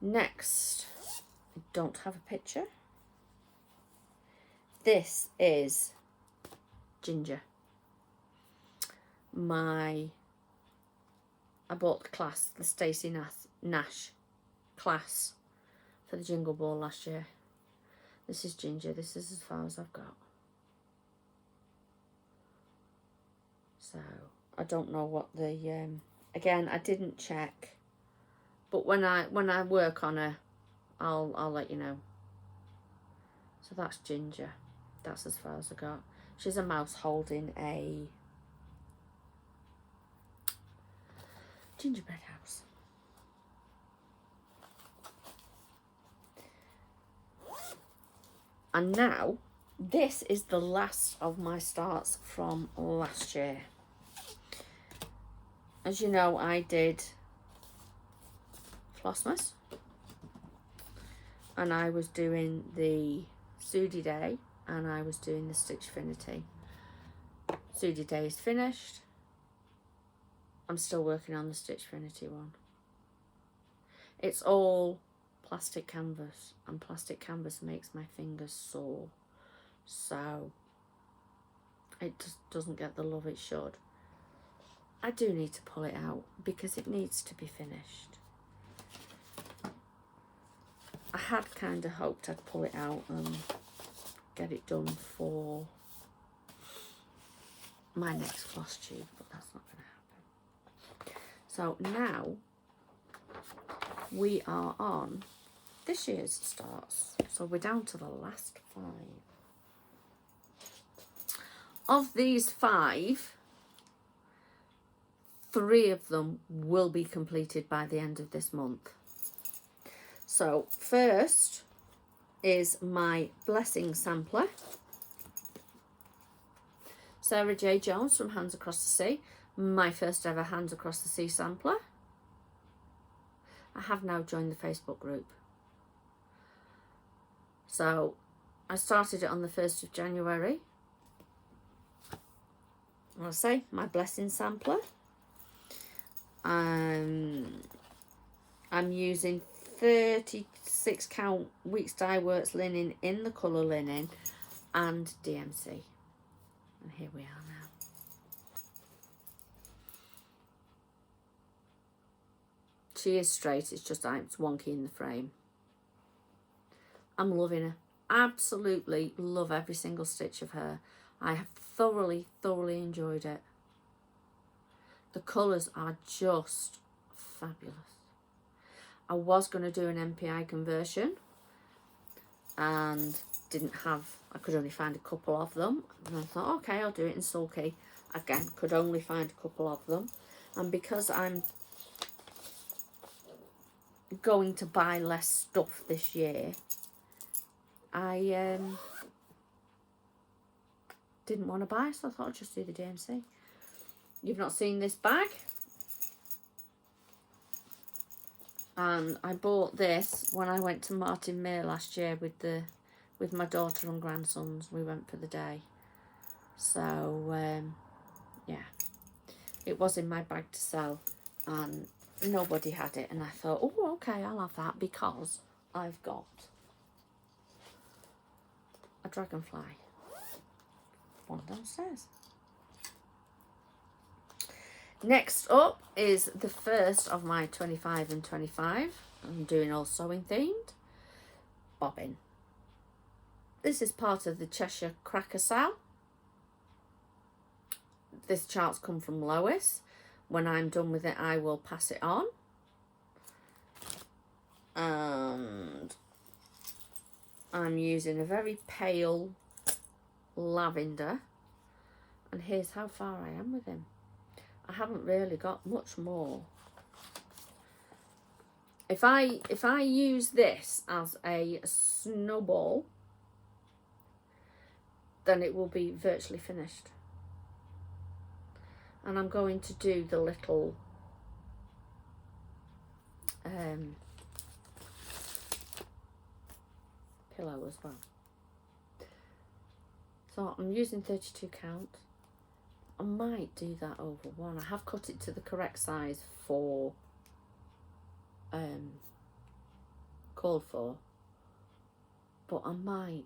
Speaker 1: Next, I don't have a picture. This is Ginger. I bought the class, the Stacey Nash class for the Jingle Ball last year. This is Ginger. This is as far as I've got. So I don't know what the again, I didn't check, but when I work on her, I'll let you know. So that's Ginger. That's as far as I got. She's a mouse holding a gingerbread house. And now, this is the last of my starts from last year. As you know, I did Flossmas. And I was doing the Sudi Day. And I was doing the Stitchfinity. Sudi Day is finished. I'm still working on the Stitchfinity one. It's all plastic canvas, and plastic canvas makes my fingers sore, so it just doesn't get the love it should. I do need to pull it out because it needs to be finished. I had kind of hoped I'd pull it out and get it done for my next floss tube, but that's not going to happen. So now we are on this year's starts. So we're down to the last 5. Of these 5, 3 of them will be completed by the end of this month. So first is my Blessing sampler. Sarah J. Jones from Hands Across the Sea. My first ever Hands Across the Sea sampler. I have now joined the Facebook group. So I started it on the 1st of January. I'll say my Blessing sampler. I'm using 36 count Weeks Dye Works linen in the colour linen and DMC. And here we are now. She is straight, it's just it's wonky in the frame. I'm loving her. Absolutely love every single stitch of her. I have thoroughly enjoyed it. The colours are just fabulous. I was going to do an MPI conversion and I could only find a couple of them. And I thought, okay, I'll do it in sulky. Again, could only find a couple of them. And because I'm going to buy less stuff this year, I didn't want to buy, so I thought I'd just do the DMC. You've not seen this bag? And I bought this when I went to Martin Mere last year with my daughter and grandsons. We went for the day. So, yeah. It was in my bag to sell and nobody had it. And I thought, oh, okay, I'll have that because I've got a dragonfly. One downstairs. Next up is the first of my 25 and 25. I'm doing all sewing themed. Bobbin. This is part of the Cheshire Cracker Sow. This chart's come from Lois. When I'm done with it, I will pass it on. And I'm using a very pale lavender. And here's how far I am with him. I haven't really got much more. If I use this as a snowball, then it will be virtually finished. And I'm going to do the little pillow as well. So I'm using 32 count. I might do that over one. I have cut it to the correct size for called for, but I might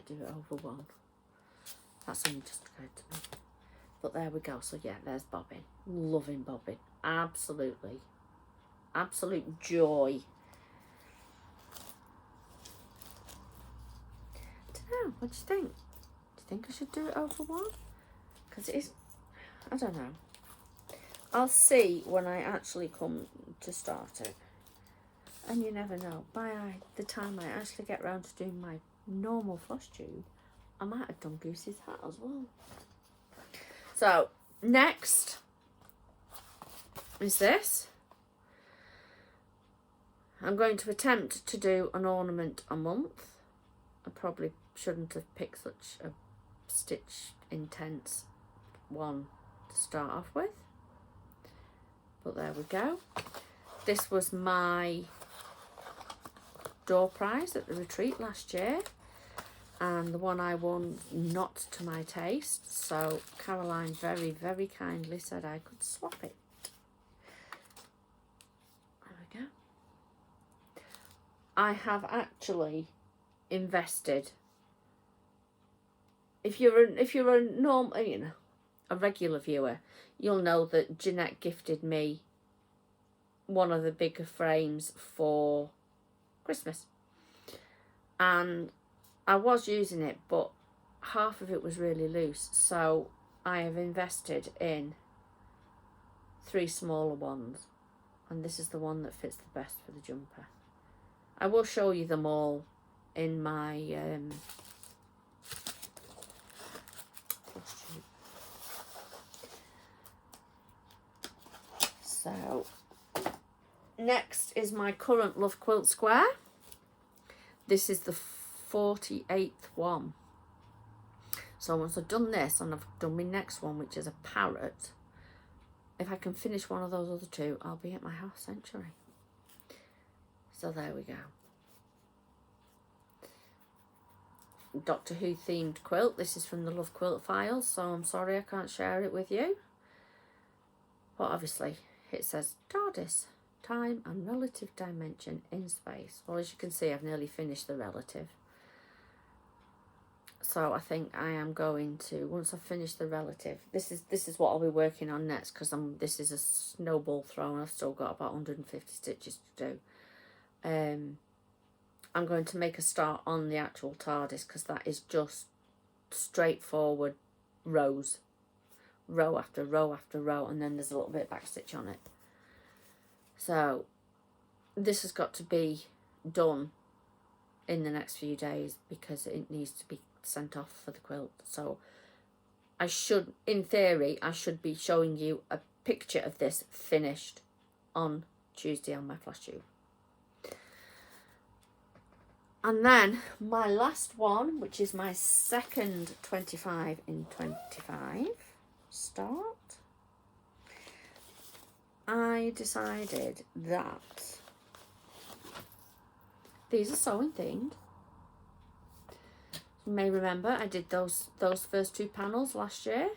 Speaker 1: do it over one. That's only just occurred to me. But there we go. So yeah, there's bobbing. Loving bobbing. Absolutely. Absolute joy. I don't know. What do you think? Do you think I should do it over one? Because it is, I don't know. I'll see when I actually come to start it. And you never know. By the time I actually get round to doing my normal flush tube, I might have done Goosey's hat as well. So, next is this. I'm going to attempt to do an ornament a month. I probably shouldn't have picked such a stitch intense one to start off with. But there we go. This was my door prize at the retreat last year. And the one I won, not to my taste. So Caroline very, very kindly said I could swap it. There we go. I have actually invested. If you're a normal, you know, a regular viewer, you'll know that Jeanette gifted me one of the bigger frames for Christmas. And I was using it, but half of it was really loose. So I have invested in 3 smaller ones. And this is the one that fits the best for the jumper. I will show you them all in my so next is my current Love Quilt Square. This is the 48th one. So once I've done this and I've done my next one, which is a parrot, if I can finish one of those other 2, I'll be at my half century. So there we go. Doctor Who themed quilt. This is from the Love Quilt files, so I'm sorry I can't share it with you. But obviously it says TARDIS, time and relative dimension in space. Well, as you can see, I've nearly finished the relative. So I think I am going to, once I've finished the relative, this is what I'll be working on next, because this is a snowball throw. I've still got about 150 stitches to do. I'm going to make a start on the actual TARDIS, because that is just straightforward rows, row after row after row, and then there's a little bit of back stitch on it. So this has got to be done in the next few days, because it needs to be sent off for the quilt. So I should, in theory, I should be showing you a picture of this finished on Tuesday on my flash tube. And then my last one, which is my second 25 in 25 start, I decided that these are sewing themed. You may remember I did those first 2 panels last year.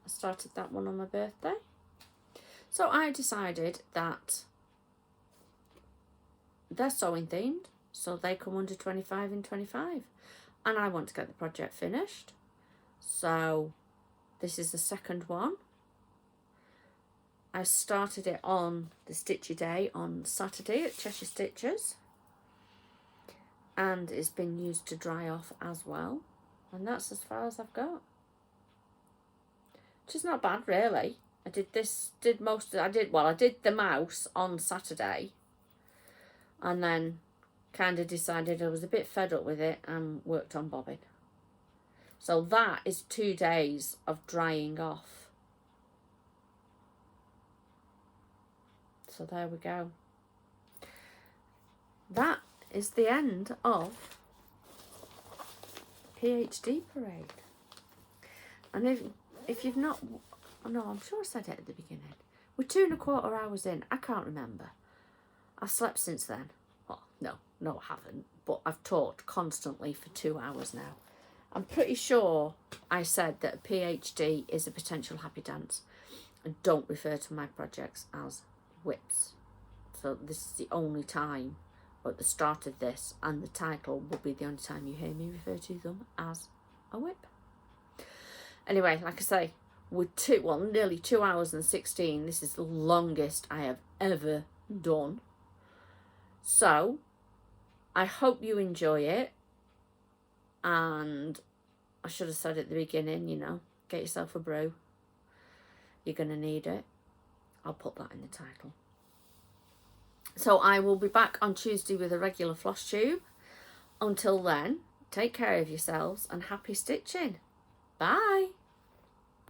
Speaker 1: I started that one on my birthday. So I decided that they're sewing themed, so they come under 25 in 25. And I want to get the project finished. So this is the second one. I started it on the Stitchy Day on Saturday at Cheshire Stitchers. And it's been used to dry off as well. And that's as far as I've got. which is not bad really. I did the mouse on Saturday, and then kind of decided I was a bit fed up with it and worked on bobbing. So that is 2 days of drying off. So there we go. That is the end of PhD parade. And if you've not, oh no, I'm sure I said it at the beginning. We're 2¼ hours in. I can't remember. I've slept since then. Well, no, I haven't. But I've talked constantly for 2 hours now. I'm pretty sure I said that a PhD is a potential happy dance, and don't refer to my projects as WIPs. So this is the only time, or at the start of this, and the title will be the only time you hear me refer to them as a WIP. Anyway, like I say, we're nearly 2 hours and 16. This is the longest I have ever done. So I hope you enjoy it. And I should have said at the beginning, you know, get yourself a brew. You're going to need it. I'll put that in the title. So I will be back on Tuesday with a regular floss tube. Until then, take care of yourselves and happy stitching. Bye.